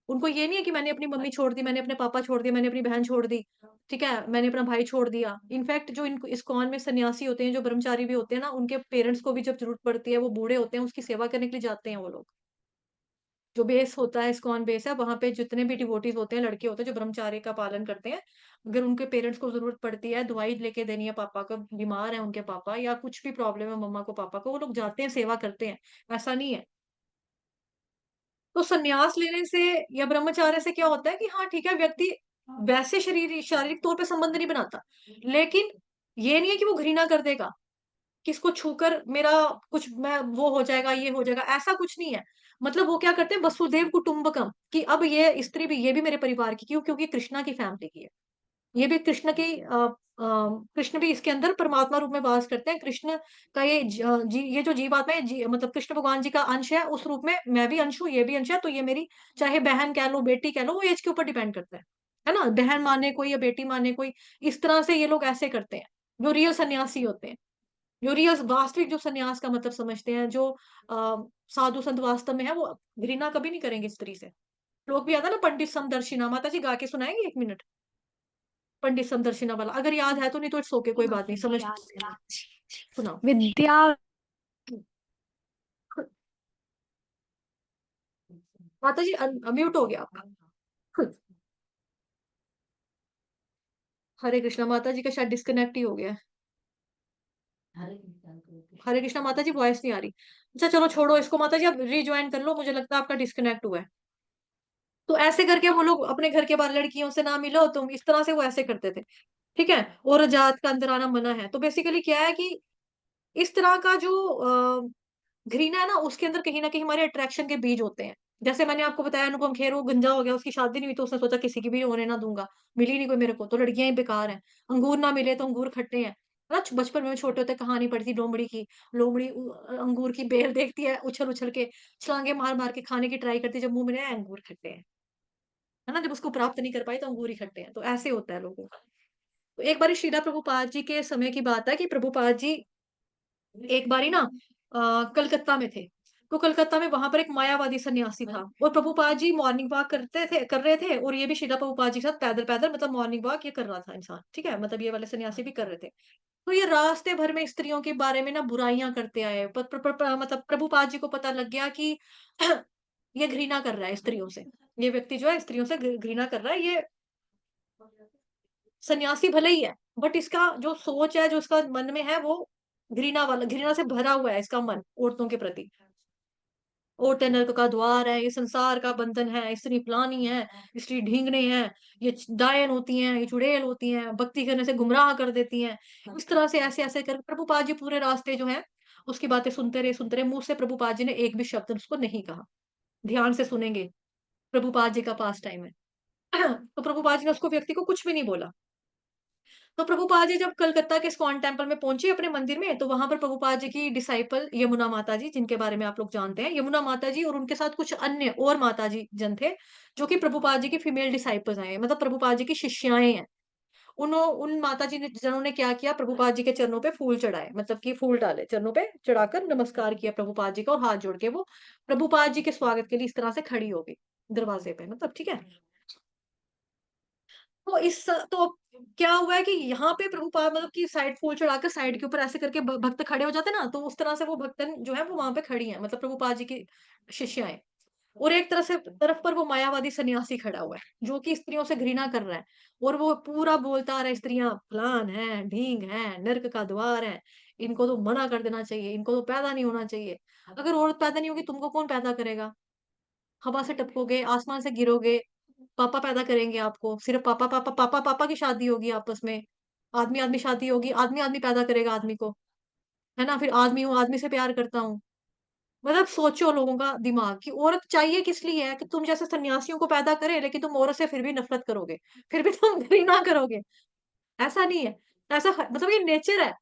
उनको ये नहीं है कि मैंने अपनी मम्मी छोड़ दी, मैंने अपने पापा छोड़ दिए, मैंने अपनी बहन छोड़ दी, ठीक है? मैंने अपना भाई छोड़ दिया। इनफैक्ट जो इनको इस्कॉन में सन्यासी होते हैं, जो ब्रह्मचारी भी होते हैं ना, उनके पेरेंट्स को भी जब ज़रूरत पड़ती है, वो बूढ़े होते हैं, उसकी सेवा करने के लिए जाते हैं वो लोग। जो बेस होता है, इस्कॉन बेस है, वहाँ पे जितने भी डिवोटीज़ होते हैं, लड़के होते हैं जो ब्रह्मचार्य का पालन करते हैं, अगर उनके पेरेंट्स को ज़रूरत पड़ती है, दवाई लेके देनी है पापा को, बीमार है उनके पापा या कुछ भी प्रॉब्लम है मम्मा को, पापा को, वो लोग जाते हैं, सेवा करते हैं, ऐसा नहीं है। तो संन्यास लेने से या ब्रह्मचार्य से क्या होता है कि हाँ, ठीक है, व्यक्ति वैसे शारीरिक तौर पे संबंध नहीं बनाता, लेकिन ये नहीं है कि वो घृणा कर देगा। किसको छूकर मेरा कुछ मैं वो हो जाएगा, ये हो जाएगा, ऐसा कुछ नहीं है। मतलब वो क्या करते हैं वसुधैव कुटुंबकम, कि अब ये स्त्री भी, ये भी मेरे परिवार की, क्यों? क्योंकि कृष्णा की फैमिली की है। ये भी कृष्ण की कृष्ण भी इसके अंदर परमात्मा रूप में वास करते हैं। कृष्ण का ये ये जो जीवात्मा है, मतलब कृष्ण भगवान जी का अंश है, उस रूप में मैं भी अंश हूँ, ये भी अंश है, तो ये मेरी चाहे बहन कह लो, बेटी कह लो, वो एज के ऊपर डिपेंड करता है ना? बहन माने कोई या बेटी माने कोई, इस तरह से ये लोग ऐसे करते हैं, जो रियल सन्यासी होते हैं। जो रियल वास्तविक जो सन्यास का मतलब समझते हैं, जो साधु संत वास्तव में है, वो घृणा कभी नहीं करेंगे स्त्री से। लोग भी आता है ना, पंडित समदर्शिना, माता जी गा के सुनाएंगे 1 मिनट? पंडित समदर्शिना वाला, अगर याद है तो, नहीं तो इट्स ओके, कोई बात नहीं, समझ याद लेना। है। सुनाओ। विद्या माता जी म्यूट हो गया आपका। हरे कृष्णा, माता जी का शायद डिस्कनेक्ट ही हो गया है। हरे कृष्णा माता जी, वॉइस नहीं आ रही। अच्छा चलो छोड़ो इसको माता जी, आप रिज्वाइन कर लो, मुझे लगता है आपका डिस्कनेक्ट हुआ है। तो ऐसे करके वो लोग अपने घर के बाहर लड़कियों से ना मिलो तुम, इस तरह से वो ऐसे करते थे, ठीक है? और जात का अंदर आना मना है। तो बेसिकली क्या है कि इस तरह का जो घृणा है ना, उसके अंदर कहीं न कहीं हमारे अट्रैक्शन के बीज होते हैं। जैसे मैंने आपको बताया, अनुपम खेर वो गंजा हो गया, उसकी शादी नहीं हुई तो उसने सोचा किसी की भी होने ना दूँगा, मिली नहीं कोई मेरे को, तो लड़कियाँ ही बेकार हैं। अंगूर ना मिले तो अंगूर खट्टे हैं। है ना? बचपन में छोटे होते कहानी पढ़ी थी लोमड़ी की। लोमड़ी अंगूर की बेल देखती है, उछल-उछल के छलांगे मार-मार के खाने की ट्राई करती है, जब मुँह में आया अंगूर खट्टे हैं। है ना? जब उसको प्राप्त नहीं कर पाई तो अंगूर ही खट्टे हैं। तो ऐसे होता है लोगों का। तो एक बारी श्रीला प्रभुपाद जी के समय की बात है कि प्रभुपाद जी एक बारी ना कलकत्ता में थे। तो कलकत्ता में वहाँ पर एक मायावादी सन्यासी था और प्रभुपाद जी मॉर्निंग वॉक कर रहे थे और ये भी शिला प्रभुपाद जी के साथ पैदल-पैदल, मतलब मॉर्निंग वॉक ये कर रहा था इंसान, ठीक है? मतलब ये वाले सन्यासी भी कर रहे थे। तो ये रास्ते भर में स्त्रियों के बारे में ना बुराइयाँ करते आए। प प्र प्र प्र मतलब प्रभुपाद जी को पता लग गया कि ये घृणा कर रहा है स्त्रियों से। ये व्यक्ति जो है स्त्रियों से घृणा कर रहा है, ये सन्यासी भले ही है, बट इसका जो सोच है, जो इसका मन में है, वो घृणा से भरा हुआ है इसका मन औरतों के प्रति। औरतें नर्क का द्वार है, ये संसार का बंधन है, स्त्री फलानी है, स्त्री ढींगने हैं, ये डायन होती हैं, ये चुड़ैल होती हैं, भक्ति करने से गुमराह कर देती हैं। इस तरह से ऐसे-ऐसे कर प्रभुपाद जी पूरे रास्ते जो हैं, उसकी बातें सुनते रहे, मुँह से प्रभुपाद जी ने एक भी शब्द उसको नहीं कहा। ध्यान से सुनेंगे, प्रभुपाद जी का पास टाइम है। तो प्रभुपाद जी ने उसको व्यक्ति को कुछ भी नहीं बोला। तो प्रभुपाद जी जब कलकत्ता के इस्कॉन टेम्पल में पहुंचे अपने मंदिर में, तो वहां पर प्रभुपाद जी की डिसाइपल यमुना माता जी, जिनके बारे में आप लोग जानते हैं, यमुना माता जी और उनके साथ कुछ अन्य और माता जी जन थे, जो कि प्रभुपाद जी की फीमेल डिसाइपल्स हैं, मतलब प्रभुपाद जी की शिष्याएं हैं। उन माता जी ने जिन्होंने क्या किया, प्रभुपाद जी के चरणों पे फूल चढ़ाए, मतलब कि फूल डाले चरणों पे चढ़ाकर नमस्कार किया प्रभुपाद जी का, और हाथ जोड़ के वो प्रभुपाद जी के स्वागत के लिए इस तरह से खड़ी हो गई दरवाजे पे, मतलब ठीक है। तो तो क्या हुआ है कि यहाँ पे प्रभुपाद मतलब कि साइड फूल चढ़ाकर साइड के ऊपर ऐसे करके भक्त खड़े हो जाते हैं ना, तो उस तरह से वो भक्तन जो है वो वहां पे खड़ी हैं, मतलब प्रभुपाद जी की शिष्याएं। और एक तरफ पर वो मायावादी सन्यासी खड़ा हुआ है, जो कि स्त्रियों से घृणा कर रहा है, और वो पूरा बोलता आ रहा है, स्त्रियां फलान है, ढींग है, नर्क का द्वार है, इनको तो मना कर देना चाहिए, इनको तो पैदा नहीं होना चाहिए। अगर औरत पैदा नहीं होगी, तुमको कौन पैदा करेगा? हवा से टपकोगे, आसमान से गिरोगे, पापा पैदा करेंगे आपको, सिर्फ पापा की शादी होगी आपस में, आदमी-आदमी शादी होगी, आदमी-आदमी पैदा करेगा आदमी को, है ना? फिर आदमी हूँ, आदमी से प्यार करता हूँ। मतलब सोचो लोगों का दिमाग कि औरत चाहिए किस लिए है, कि तुम जैसे सन्यासियों को पैदा करे, लेकिन तुम औरत से फिर भी नफ़रत करोगे, फिर भी तुम घृणा करोगे। ऐसा नहीं है, ऐसा मतलब ये नेचर है।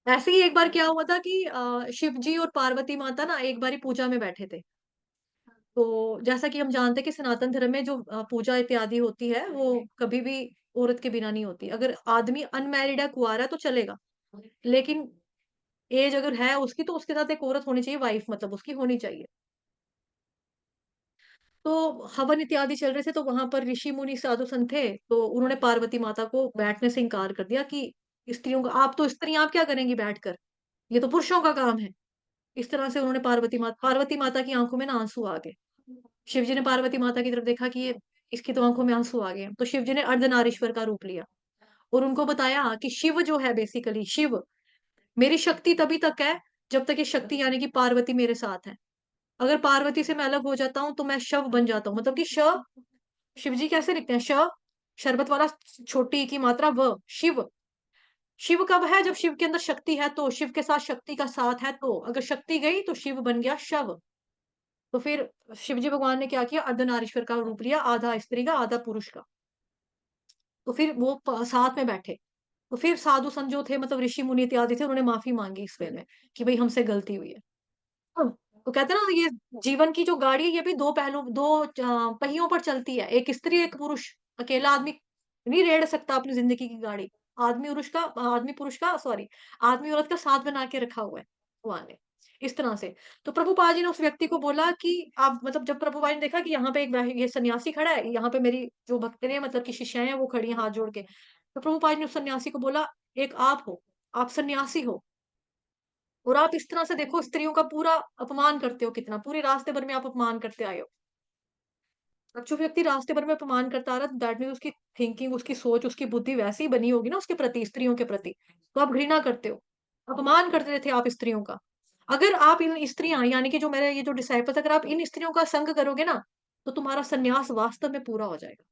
ऐसे ही एक बार क्या हुआ था कि शिव जी और पार्वती माता ना एक बारी पूजा में बैठे थे। तो जैसा कि हम जानते हैं कि सनातन धर्म में जो पूजा इत्यादि होती है, वो कभी भी औरत के बिना नहीं होती। अगर आदमी अनमैरिड है, कुँवारा है तो चलेगा। लेकिन एज अगर है उसकी तो उसके साथ एक औरत होनी चाहिए, वाइफ मतलब उसकी होनी चाहिए। तो हवन इत्यादि चल रहे थे तो वहाँ पर ऋषि-मुनि साधु-संत थे, तो उन्होंने पार्वती माता को बैठने से इनकार कर दिया कि स्त्रियों का आप तो स्त्री आप क्या करेंगी बैठकर? ये तो पुरुषों का काम है। इस तरह से उन्होंने पार्वती माता की आँखों में ना आँसू आ गए। शिव जी ने पार्वती माता की तरफ देखा कि ये इसकी तो आँखों में आँसू आ गए हैं। तो शिव जी ने अर्धनारीश्वर का रूप लिया और उनको बताया कि शिव जो है बेसिकली शिव, मेरी शक्ति तभी तक है जब तक ये शक्ति यानी कि पार्वती मेरे साथ है। अगर पार्वती से मैं अलग हो जाता हूँ तो मैं शव बन जाता हूँ। मतलब कि शिवजी कैसे लिखते हैं? शरबत वाला छोटी ई की मात्रा व, शिव। शिव कब है? जब शिव के अंदर शक्ति है तो, शिव के साथ शक्ति का साथ है तो। अगर शक्ति गई तो शिव बन गया शव। तो फिर शिवजी भगवान ने क्या किया? अर्धनारीश्वर का रूप लिया, आधा स्त्री का, आधा पुरुष का। तो फिर वो साथ में बैठे। तो फिर साधु संत जो थे मतलब ऋषि मुनि इत्यादि थे, उन्होंने माफी मांगी इस वे में कि भाई हमसे गलती हुई है। हाँ, तो कहते हैं ना ये जीवन की जो गाड़ी है ये भी दो पहियों पर चलती है। एक स्त्री, एक पुरुष। अकेला आदमी नहीं रेड़ सकता अपनी ज़िंदगी की गाड़ी। आदमी पुरुष का सॉरी आदमी औरत का साथ बना के रखा हुआ है भगवान ने, इस तरह से। तो प्रभुपाद जी ने उस व्यक्ति को बोला कि आप मतलब जब प्रभुपाद ने देखा कि यहाँ पे ये सन्यासी खड़ा है, यहाँ पे मेरी जो भक्तनें मतलब की शिष्याएँ हैं वो खड़ी हैं हाथ जोड़ के। तो प्रभुपाद ने उस सन्यासी को बोला, "एक आप हो, आप सन्यासी हो। और आप इस तरह से देखो स्त्रियों का पूरा अपमान करते हो कितना, पूरे रास्ते भर में आप अपमान करते आए हो। अब जो व्यक्ति रास्ते भर में अपमान करता आ रहा है दैट मीन्स उसकी थिंकिंग, उसकी सोच, उसकी बुद्धि वैसी ही बनी होगी ना उसके प्रति, स्त्रियों के प्रति। तो आप घृणा करते हो, अपमान करते थे आप स्त्रियों का। अगर आप इन स्त्रियाँ यानी कि जो मेरे ये जो डिसाइपल्स अगर आप इन स्त्रियों का संग करोगे ना, तो तुम्हारा संन्यास वास्तव में पूरा हो जाएगा।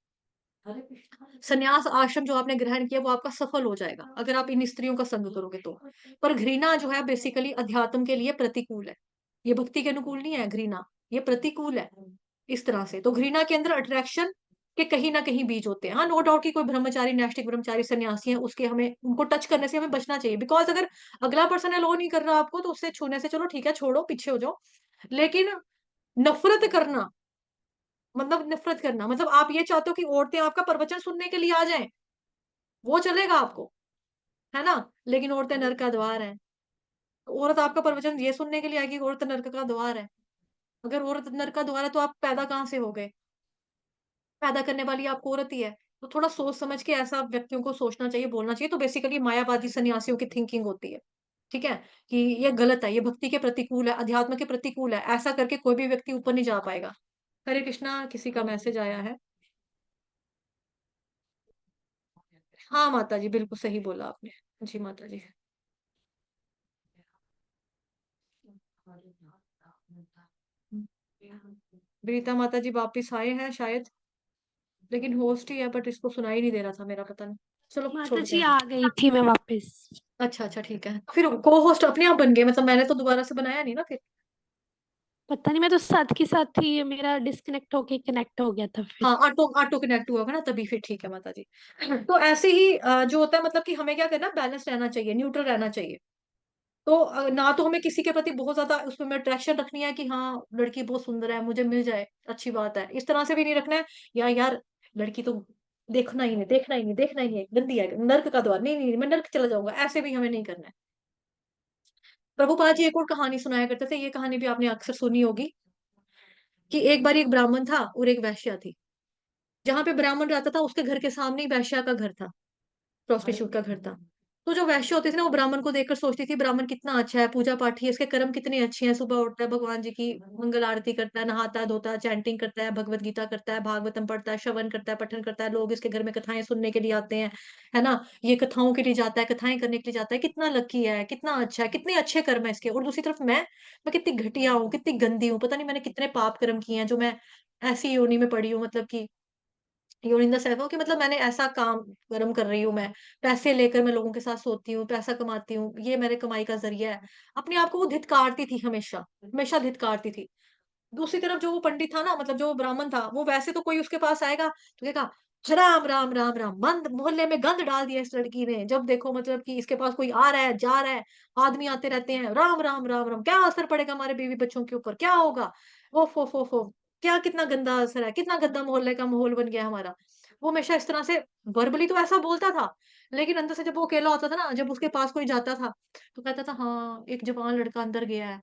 संन्यास आश्रम जो आपने ग्रहण किया वो आपका सफल हो जाएगा, अगर आप इन स्त्रियों का संग करोगे तो। पर घृणा जो है बेसिकली अध्यात्म के लिए प्रतिकूल है। ये भक्ति के अनुकूल नहीं है घृणा, ये प्रतिकूल है, इस तरह से। तो घृणा के अंदर अट्रैक्शन के कहीं न कहीं बीज होते हैं। हाँ, नो डाउट कि कोई ब्रह्मचारी, नैष्ठिक ब्रह्मचारी सन्यासी है, उसके हमें उनको टच करने से हमें बचना चाहिए। बिकॉज़ अगर अगला पर्सन अलाउ नहीं कर रहा आपको तो उससे छूने से चलो ठीक है, छोड़ो, पीछे हो जाओ। लेकिन नफ़रत करना नफ़रत करना मतलब आप ये चाहते हो कि औरतें आपका प्रवचन सुनने के लिए आ जाएँ, वो चलेगा आपको, है ना? लेकिन औरतें नर्क का द्वार हैं। तो औरत आपका प्रवचन ये सुनने के लिए आएगी कि औरत नर्क का द्वार है। अगर औरत नर्क का द्वार है तो आप पैदा कहाँ से हो गए? पैदा करने वाली आपको औरत ही है। तो थोड़ा सोच समझ के ऐसा व्यक्तियों को सोचना चाहिए, बोलना चाहिए। तो बेसिकली मायावादी सन्यासियों की थिंकिंग होती है। ठीक है? कि ये गलत है, ये भक्ति के प्रतिकूल है, अध्यात्म के प्रतिकूल है। ऐसा करके कोई भी व्यक्ति ऊपर नहीं जा पाएगा। हरे कृष्णा, किसी का मैसेज आया है। हाँ, माताजी बिल्कुल सही बोला आपने। जी, माताजी। प्रीता माताजी वापिस आए हैं शायद, लेकिन होस्ट ही है बट इसको सुनाई नहीं दे रहा था मेरा पता नहीं। चलो माता छोड़ते जी हैं। आ गई थी मैं वापस। अच्छा, ठीक है। फिर को-होस्ट अपने आप बन गए मतलब मैंने तो दोबारा से बनाया नहीं ना फिर? पता नहीं, मैं तो साथ के साथ थी, मेरा डिस्कनेक्ट होके कनेक्ट हो गया था फिर। हाँ, ऑटो ऑटो कनेक्ट हुआ होगा ना तभी फिर ठीक है माताजी। तो ऐसे ही जो होता है मतलब कि हमें क्या करना है बैलेंस रहना चाहिए, न्यूट्रल रहना चाहिए। तो ना तो हमें किसी के प्रति बहुत ज़्यादा उसमें अट्रैक्शन रखनी है कि हाँ, लड़की बहुत सुंदर है, मुझे मिल जाए, अच्छी बात है। इस तरह से भी नहीं रखना है, या यार लड़की तो देखना ही नहीं है, गंदी है, नर्क का द्वार, नहीं, मैं नर्क चला जाऊँगा, ऐसे भी हमें नहीं करना है। प्रभुपाद जी एक और कहानी सुनाया करते थे, ये कहानी भी आपने अक्सर सुनी होगी कि एक बार एक ब्राह्मण था और एक वेश्या थी। जहाँ पे ब्राह्मण रहता था उसके घर के सामने ही वेश्या का घर था। प्रोस्टिट्यूट का घर था। तो जो वैश्य होती थी ना वो ब्राह्मण को देखकर सोचती थी ब्राह्मण कितना अच्छा है, पूजा-पाठी है, इसके कर्म कितने अच्छे हैं, सुबह उठता है भगवान जी की मंगल आरती करता है, नहाता है, धोता है, चैंटिंग करता है, भगवत गीता करता है, भागवतम पढ़ता है, श्रवण करता है, पठन करता है, लोग इसके घर में कथाएँ सुनने के लिए आते हैं, है ना? ये कथाओं के लिए जाता है, कथाएँ करने के लिए जाता है, कितना लकी है, कितना अच्छा है, कितने अच्छे कर्म है इसके और दूसरी तरफ मैं कितनी घटिया हूँ, कितनी गंदी हूँ, पता नहीं मैंने कितने पाप कर्म किए हैं जो मैं ऐसी योनि में पड़ी हूँ मतलब कि यूँ इन द सेंस हो कि मतलब मैंने ऐसा काम कर्म कर रही हूँ मैं, पैसे लेकर मैं लोगों के साथ सोती हूँ, पैसा कमाती हूँ, ये मेरे कमाई का ज़रिया है। अपने आप को वो धिक्कारती थी हमेशा, हमेशा धिक्कारती थी। दूसरी तरफ जो वो पंडित था ना मतलब जो ब्राह्मण था, वो वैसे तो कोई उसके पास आएगा तो कहेगा, राम, राम, राम, राम, मंद मोहल्ले में गंद डाल दिया इस लड़की ने। जब देखो मतलब कि इसके पास कोई आ रहा है, जा रहा है, आदमी आते रहते हैं, राम, राम, राम, राम, क्या असर पड़ेगा हमारे बीवी बच्चों के ऊपर, क्या होगा? ओफ, ओफ, ओफ, ओफ! क्या कितना गंदा असर है, कितना गंदा मोहल्ले का माहौल बन गया है हमारा। वो हमेशा इस तरह से वर्बली तो ऐसा बोलता था, लेकिन अंदर से जब वो अकेला होता था ना, जब उसके पास कोई जाता था, तो कहता था, "हाँ, एक जवान लड़का अंदर गया है,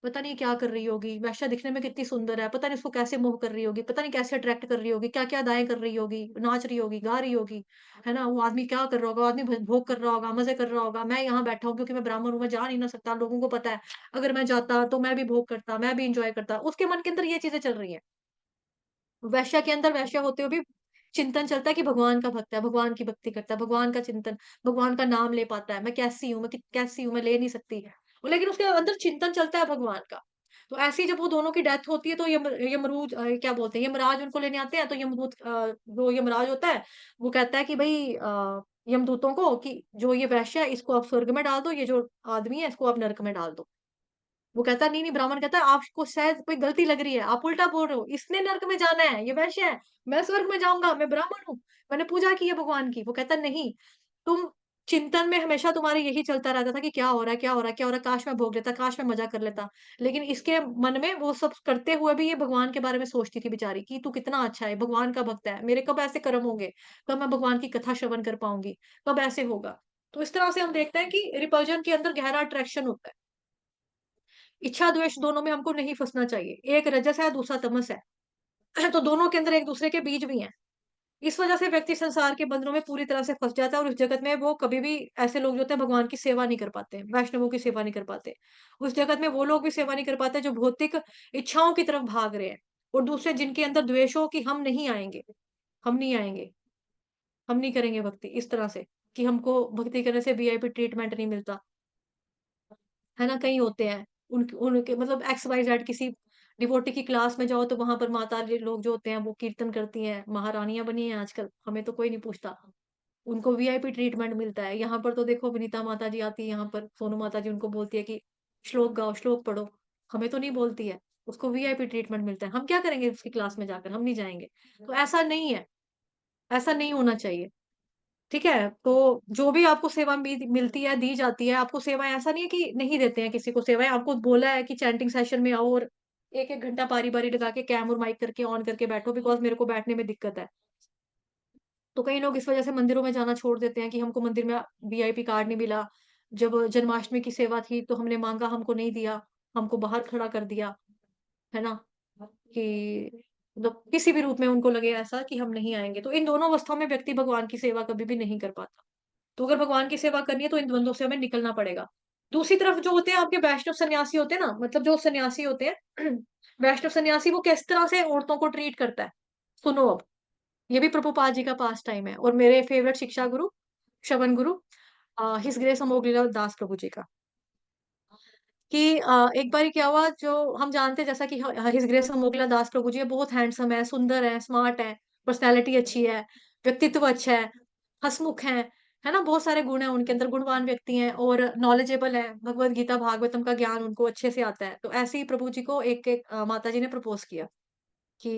पता नहीं क्या कर रही होगी, वेश्या दिखने में कितनी सुंदर है, पता नहीं उसको कैसे मोह कर रही होगी, पता नहीं कैसे अट्रैक्ट कर रही होगी, क्या-क्या अदाएँ कर रही होगी, नाच रही होगी, गा रही होगी, है ना? वो आदमी क्या कर रहा होगा, वो आदमी भ भोग कर रहा होगा, मज़े कर रहा होगा, मैं यहाँ बैठा हूँ क्योंकि मैं ब्राह्मण हूँ, मैं जा नहीं ना सकता, लोगों को पता है, अगर मैं जाता तो मैं भी भोग करता, मैं भी एन्जॉय करता।" उसके मन के अंदर ये चीज़ें चल रही हैं। वैश्या के अंदर वैश्या होते हुए भी चिंतन चलता है कि भगवान का भक्त है, भगवान की भक्ति करता है, भगवान का चिंतन, भगवान का नाम ले पाता है, मैं कैसी हूँ, कैसी हूँ, मैं ले नहीं सकती। लेकिन उसके अंदर चिंतन चलता है भगवान का। तो ऐसे ही जब वो दोनों की डेथ होती है तो क्या बोलते हैं, यमराज उनको लेने आते हैं तो जो यमराज होता है, वो कहता है कि भई यमदूतों को कि जो ये वैश्या है इसको आप स्वर्ग में डाल दो, ये जो आदमी है इसको आप नरक में डाल दो। वो कहता है, नहीं-नहीं, ब्राह्मण कहता है, आपको शायद कोई गलती लग रही है, आप उल्टा बोल रहे हो, इसने नर्क में जाना है, ये वैश्य है, मैं स्वर्ग में जाऊँगा, मैं ब्राह्मण हूँ, मैंने पूजा की है भगवान की। वो कहता है, नहीं, तुम चिंतन में हमेशा तुम्हारे यही चलता रहता था कि क्या हो रहा है, क्या हो रहा है, क्या हो रहा है, काश मैं भोग लेता, काश मैं मज़ा कर लेता। लेकिन इसके मन में वो सब करते हुए भी ये भगवान के बारे में सोचती थी बेचारी कि तू कितना अच्छा है, भगवान का भक्त है, मेरे कब ऐसे कर्म होंगे, कब मैं भगवान की कथा श्रवण कर पाऊँगी, कब ऐसे होगा। तो इस तरह से हम देखते हैं कि रिपल्जन के अंदर गहरा अट्रैक्शन होता है। इच्छा द्वेष दोनों में हमको नहीं फँसना चाहिए। एक रजस है, दूसरा तमस है। तो दोनों के अंदर एक-दूसरे के बीज भी हैं। इस वजह से व्यक्ति संसार के बंधनों में पूरी तरह से फँस जाता है और उस जगत में वो कभी भी ऐसे लोग जो होते हैं भगवान की सेवा नहीं कर पाते, वैष्णवों की सेवा नहीं कर पाते। उस जगत में वो लोग भी सेवा नहीं कर पाते जो भौतिक इच्छाओं की तरफ भाग रहे हैं और दूसरे जिनके अंदर द्वेष हो कि हम नहीं आएँगे, हम नहीं आएँगे, हम नहीं करेंगे भक्ति इस तरह से कि हमको भक्ति करने से वीआईपी ट्रीटमेंट नहीं मिलता। है ना? कई होते हैं। उनके मतलब एक्स वाई ज़ेड किसी डिवोटी की क्लास में जाओ तो वहाँ पर माता जी लोग जो होते हैं वो कीर्तन करती हैं, महारानियाँ बनी हैं आजकल, हमें तो कोई नहीं पूछता। उनको वीआईपी ट्रीटमेंट मिलता है। यहाँ पर तो देखो विनीता माता जी आती है यहाँ पर, सोनू माता जी उनको बोलती है कि श्लोक गाओ, श्लोक पढ़ो। हमें तो नहीं बोलती है, उसको वीआईपी ट्रीटमेंट मिलता है। हम क्या करेंगे उसकी क्लास में जाकर? हम नहीं जाएँगे। तो ऐसा नहीं है, ऐसा नहीं होना चाहिए। ठीक है? तो जो भी आपको सेवा मिलती है, दी जाती है, आपको सेवाएँ ऐसा नहीं है कि नहीं देते हैं किसी को सेवाएँ, आपको बोला है कि चैंटिंग सेशन में आओ और 1-1 घंटा बारी-बारी लगा के कैम और माइक करके ऑन करके बैठो बिकॉज़ मेरे को बैठने में दिक्कत है। तो कई लोग इस वज़ह से मंदिरों में जाना छोड़ देते हैं कि हमको मंदिर में वीआईपी कार्ड नहीं मिला। जब जन्माष्टमी की सेवा थी तो हमने माँगा, हमको नहीं दिया, हमको बाहर खड़ा कर दिया, है ना? कि मतलब किसी भी रूप में उनको लगे ऐसा कि हम नहीं आएँगे। तो इन दोनों अवस्थाओं में व्यक्ति भगवान की सेवा कभी भी नहीं कर पाता। तो अगर भगवान की सेवा करनी है तो इन द्वंद्वों से हमें निकलना पड़ेगा। दूसरी तरफ जो होते हैं आपके वैष्णव सन्यासी होते हैं ना, मतलब जो सन्यासी होते हैं, वैष्णव सन्यासी वो किस तरह से औरतों को ट्रीट करता है, सुनो अब। ये भी प्रभुपाद जी का पास टाइम है और मेरे फेवरेट शिक्षा गुरु, श्रवण गुरु हिज ग्रेस अमोघलीला दास प्रभु जी का। कि एक बारी क्या हुआ जो हम जानते हैं जैसा कि हिज ग्रेस अमोघला दास प्रभु जी बहुत हैंडसम है, सुंदर है, स्मार्ट है, पर्सनैलिटी अच्छी है, व्यक्तित्व अच्छा हँसमुख है ना? बहुत सारे गुण हैं उनके अंदर, गुणवान व्यक्ति हैं और नॉलेजेबल है, भगवद गीता, भागवतम का ज्ञान उनको अच्छे से आता है। तो ऐसे ही प्रभु जी को एक-एक माता जी ने प्रपोज़ किया कि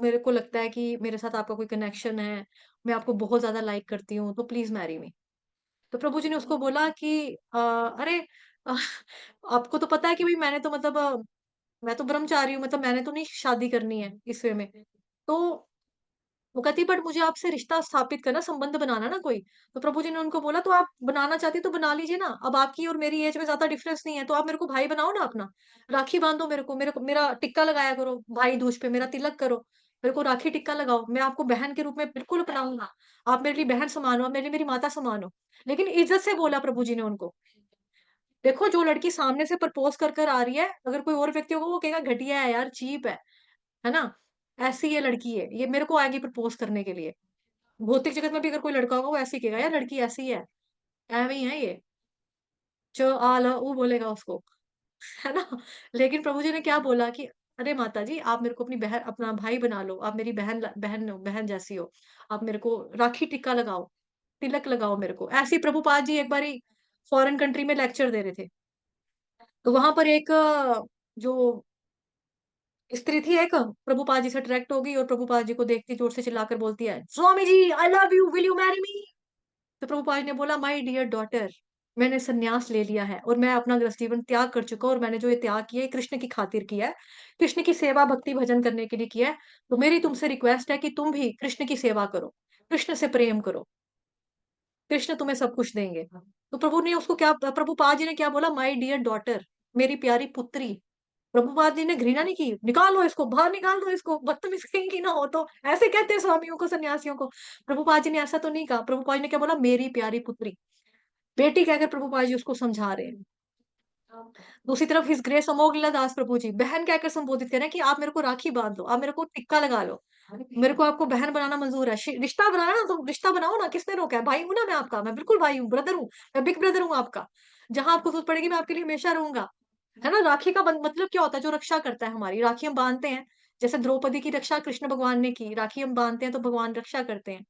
मेरे को लगता है कि मेरे साथ आपका कोई कनेक्शन है, मैं आपको बहुत ज़्यादा लाइक करती हूँ, तो प्लीज़ मैरी मी। तो प्रभु जी ने उसको बोला कि अरे अ, आपको तो पता है कि भई मैंने तो मतलब मैं तो ब्रह्मचारी हूँ, मतलब मैंने तो नहीं शादी करनी है इस वे में। तो वो कहती बट मुझे आपसे रिश्ता स्थापित करना, संबंध बनाना ना कोई। तो प्रभु जी ने उनको बोला तो आप बनाना चाहती तो बना लीजिए ना। अब आपकी और मेरी ऐज में ज़्यादा डिफरेंस नहीं है, तो आप मेरे को भाई बनाओ ना अपना। राखी बाँधो मेरे को मेरा टिक्का लगाया करो भाई दूज पे, मेरा तिलक करो। मेरे को राखी टिक्का लगाओ, मैं आपको बहन के रूप में बिल्कुल अपनाऊँगा। आप मेरे लिए बहन समान हो, आप मेरे लिए मेरी माता समान हो। लेकिन इज़्ज़त से बोला प्रभु जी ने उनको। देखो जो लड़की सामने से प्रपोज़ कर आ रही है, अगर कोई और व्यक्ति होगा वो कहेगा घटिया है यार, चीप है ना? ऐसी ये लड़की है, ये मेरे को आएगी प्रपोज़ करने के लिए। भौतिक जगत में भी अगर कोई लड़का होगा वो ऐसे ही कहेगा, यार लड़की ऐसी है, ऐवें ही है ये, च, आ, ल, ऊ बोलेगा उसको, है ना? लेकिन प्रभु जी ने क्या बोला कि अरे माता जी आप मेरे को अपना भाई बना लो, आप मेरी बहन जैसी हो। आप मेरे को राखी टिक्का लगाओ, तिलक लगाओ मेरे को। ऐसे ही प्रभुपाद जी एक बारी फॉरेन कंट्री में लेक्चर दे रहे थे। तो वहाँ पर एक जो स्त्री थी एक, प्रभुपाद जी से अट्रैक्ट हो गई और प्रभुपाद जी को देखती जोर से चिल्लाकर बोलती है, "Swami ji, I love you, will you marry me?" तो प्रभुपाद जी ने बोला, "माय डियर डॉटर, मैंने संन्यास ले लिया है और मैं अपना गृहस्थ जीवन त्याग कर चुका हूँ और मैंने जो ये त्याग किया है, कृष्ण की खातिर किया है। कृष्ण की सेवा, भक्ति, भजन करने के लिए किया है। तो मेरी तुमसे रिक्वेस्ट है कि तुम भी कृष्ण की सेवा करो, कृष्ण से प्रेम करो, कृष्ण तुम्हें सब कुछ देंगे। तो प्रभुपाद जी ने क्या बोला? माय डियर डॉटर, मेरी प्यारी पुत्री। प्रभुपाद जी ने घृणा नहीं की, निकालो इसको, बाहर निकाल दो इसको, बदतमीज कहीं की ना हो तो। ऐसे कहते हैं स्वामियों को, सन्यासियों को। प्रभुपाद जी ने ऐसा तो नहीं कहा। प्रभुपाद जी ने क्या बोला? मेरी प्यारी पुत्री। बेटी कहकर प्रभुपाद जी उसको समझा रहे हैं। दूसरी तरफ हिज ग्रेस अमोघ लीलादास प्रभु जी बहन कहकर संबोधित करें कि आप मेरे को राखी बांध लो, आप मेरे को टिक्का लगा लो, मेरे को आपको बहन बनाना मंजूर है। रिश्ता बनाना ना, तो रिश्ता बनाओ ना, किसने रोका है? भाई हूं ना मैं आपका, मैं बिल्कुल भाई हूँ, ब्रदर हूँ, मैं बिग ब्रदर हूँ आपका। जहां आपको जरूरत पड़ेगी मैं आपके लिए हमेशा रहूंगा। है ना? राखी का मतलब क्या होता है? जो रक्षा करता है हमारी। राखी हम बांधते हैं, जैसे द्रौपदी की रक्षा कृष्ण भगवान ने की, राखी हम बांधते हैं तो भगवान रक्षा करते हैं।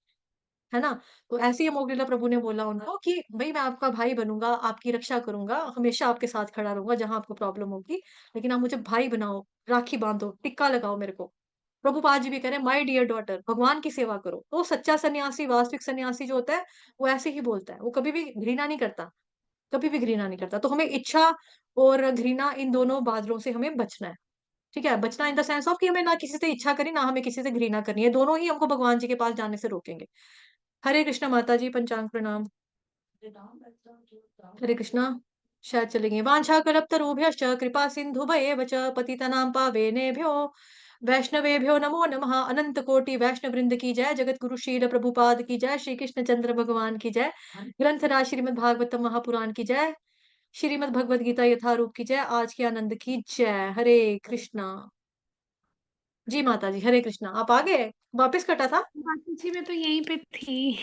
है ना? तो ऐसे ही अमोघलीला प्रभु ने बोला उनको कि भई मैं आपका भाई बनूँगा, आपकी रक्षा करूँगा, हमेशा आपके साथ खड़ा रहूँगा जहाँ आपको प्रॉब्लम होगी, लेकिन आप मुझे भाई बनाओ, राखी बाँधो, टिक्का लगाओ मेरे को। प्रभुपाद जी भी कह रहे हैं माय डियर डॉटर, भगवान की सेवा करो। तो सच्चा सन्यासी, वास्तविक सन्यासी जो होता है, वो ऐसे ही बोलता है, वो कभी भी घृणा नहीं करता, कभी भी घृणा नहीं करता। तो हमें इच्छा और घृणा, इन दोनों बादलों से हमें बचना है। ठीक है? बचना इन द सेंस ऑफ कि हमें ना किसी से इच्छा करनी, ना हमें किसी से घृणा करनी है। दोनों ही हमको भगवान जी के पास जाने से रोकेंगे। हरे कृष्णा माता जी, पंचांग प्रणाम। हरे कृष्णा। शायद चले गए। वांछा कल्पतरुभ्यश्च कृपा सिन्धुभयेव च पतितनां पावनेभ्यो वैष्णवेभ्यो नमो नमः। अनंत कोटि वैष्णव वृंद की जय। जगत गुरु शील प्रभुपाद की जय। श्री कृष्ण चंद्र भगवान की जय। ग्रंथराज श्रीमद् भागवतम महापुराण की जय। श्रीमद् भगवद गीता यथारूप की जय। आज के आनंद की जय। हरे कृष्णा। जी माता जी, हरे कृष्णा। आप आ गए? वापस कटा था? माता जी मैं तो यहीं पे थी।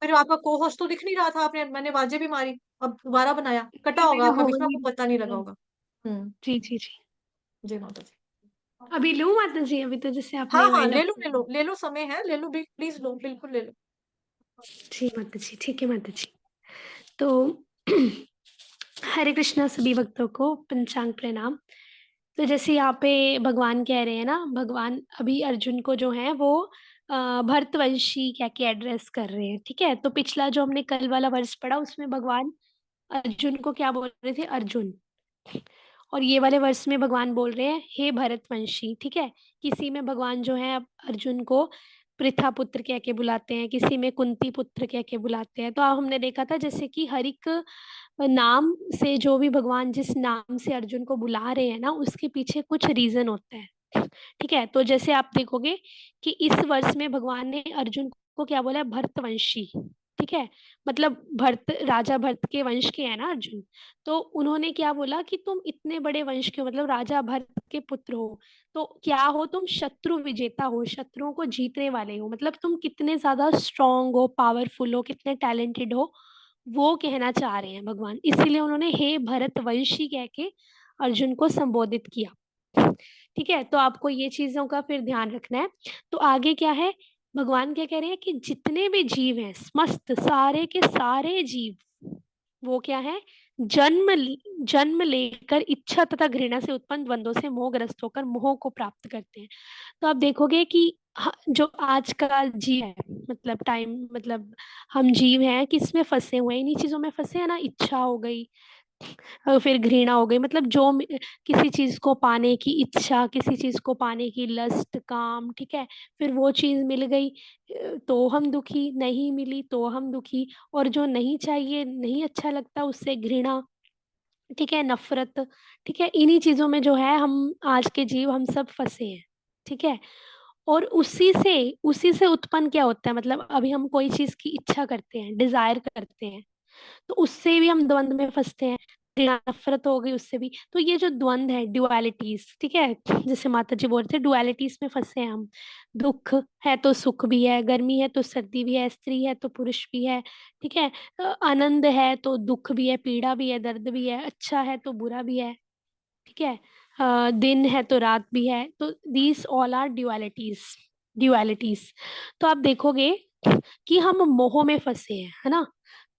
फिर आपका को-होस्ट तो दिख नहीं रहा था, आपने मैंने आवाज़ें भी मारी, अब दोबारा बनाया, कटा ये होगा मेरा आपका हो बीच में, ही आपको पता नहीं लगा गया। होगा। हुँ, जी जी जी। जय माता दी। अभी लूँ माता जी? अभी तो जैसे हाँ, आपने हाँ, वाइंड ले अप लो, कर ले लो, ले लो, समय है, ले लो, प्लीज़ लो, बिल्कुल ले लो। जी माता जी, ठीक है माता जी। तो हरे कृष्णा सभी भक्तों को पंचांग प्रणाम। तो जैसे यहाँ पे भगवान कह रहे हैं ना, भगवान अभी अर्जुन को जो है वो भरतवंशी कह के एड्रेस कर रहे हैं, ठीक है? तो पिछला जो हमने कल वाला वर्ष पढ़ा उसमें भगवान अर्जुन को क्या बोल रहे थे? अर्जुन। और ये वाले वर्ष में भगवान बोल रहे हैं हे भरतवंशी, ठीक है? किसी में भगवान जो है अब अर्जुन को पृथा पुत्र कह के बुलाते हैं, किसी में कुंती पुत्र कह के बुलाते हैं। तो हमने देखा था जैसे कि हर एक नाम से जो भी भगवान जिस नाम से अर्जुन को बुला रहे हैं ना, उसके पीछे कुछ रीज़न होता है, ठीक है? तो जैसे आप देखोगे कि इस वर्ष में भगवान ने अर्जुन को क्या बोला है? भरतवंशी, ठीक है? मतलब भरत राजा भरत के वंश के हैं ना अर्जुन। तो उन्होंने क्या बोला कि तुम इतने बड़े वंश के हो, मतलब राजा भरत के पुत्र हो, तो क्या हो तुम? शत्रु विजेता हो, शत्रुओं को जीतने वाले हो। मतलब तुम कितने ज़्यादा स्ट्रॉन्ग हो, पावरफुल हो, कितने टैलेंटेड हो, वो कहना चाह रहे हैं भगवान। इसीलिए उन्होंने हे भरतवंशी कह के अर्जुन को संबोधित किया। ठीक है? तो आपको ये चीज़ों का फिर ध्यान रखना है। तो आगे क्या है? भगवान क्या कह रहे हैं कि जितने भी जीव हैं, समस्त सारे के सारे जीव, वो क्या है? जन्म लेकर इच्छा तथा घृणा से उत्पन्न द्वंद्वों से मोहग्रस्त होकर मोह को प्राप्त करते हैं। तो आप देखोगे कि जो आज का जीव है, मतलब टाइम, मतलब हम जीव हैं किसमें फँसे हुए हैं? इन्हीं चीज़ों में फँसे हैं ना, इच्छा हो गई, फिर घृणा हो गई, मतलब किसी चीज़ को पाने की इच्छा, किसी चीज़ को पाने की लस्ट, काम, ठीक है? फिर वो चीज़ मिल गई तो हम दुखी, नहीं मिली तो हम दुखी, और जो नहीं चाहिए, नहीं अच्छा लगता उससे घृणा, ठीक है? नफ़रत, ठीक है? इन्हीं चीज़ों में जो है हम आज के जीव हम सब फँसे हैं, ठीक है? और उसी से उत्पन्न क्या होता है, मतलब अभी हम कोई चीज़ की इच्छा करते हैं, डिज़ायर करते हैं, तो उससे भी हम द्वंद में फँसते हैं, घृणा नफ़रत हो गई उससे भी। तो ये जो द्वंद है, ड्युअलिटीज़, ठीक है? जैसे माता जी बोल रहे थे ड्युअलिटीज़ में फँसे हैं हम। दुःख है तो सुख भी है, गर्मी है तो सर्दी भी है, स्त्री है तो पुरुष भी है, ठीक है? आनंद है तो दुःख भी है, पीड़ा भी है, दर्द भी है, अच्छा है तो बुरा भी है, ठीक है? दिन है तो रात भी है, तो दीज़ ऑल आर ड्युअलिटीज़। तो आप देखोगे कि हम मोह में फँसे हैं, है ना?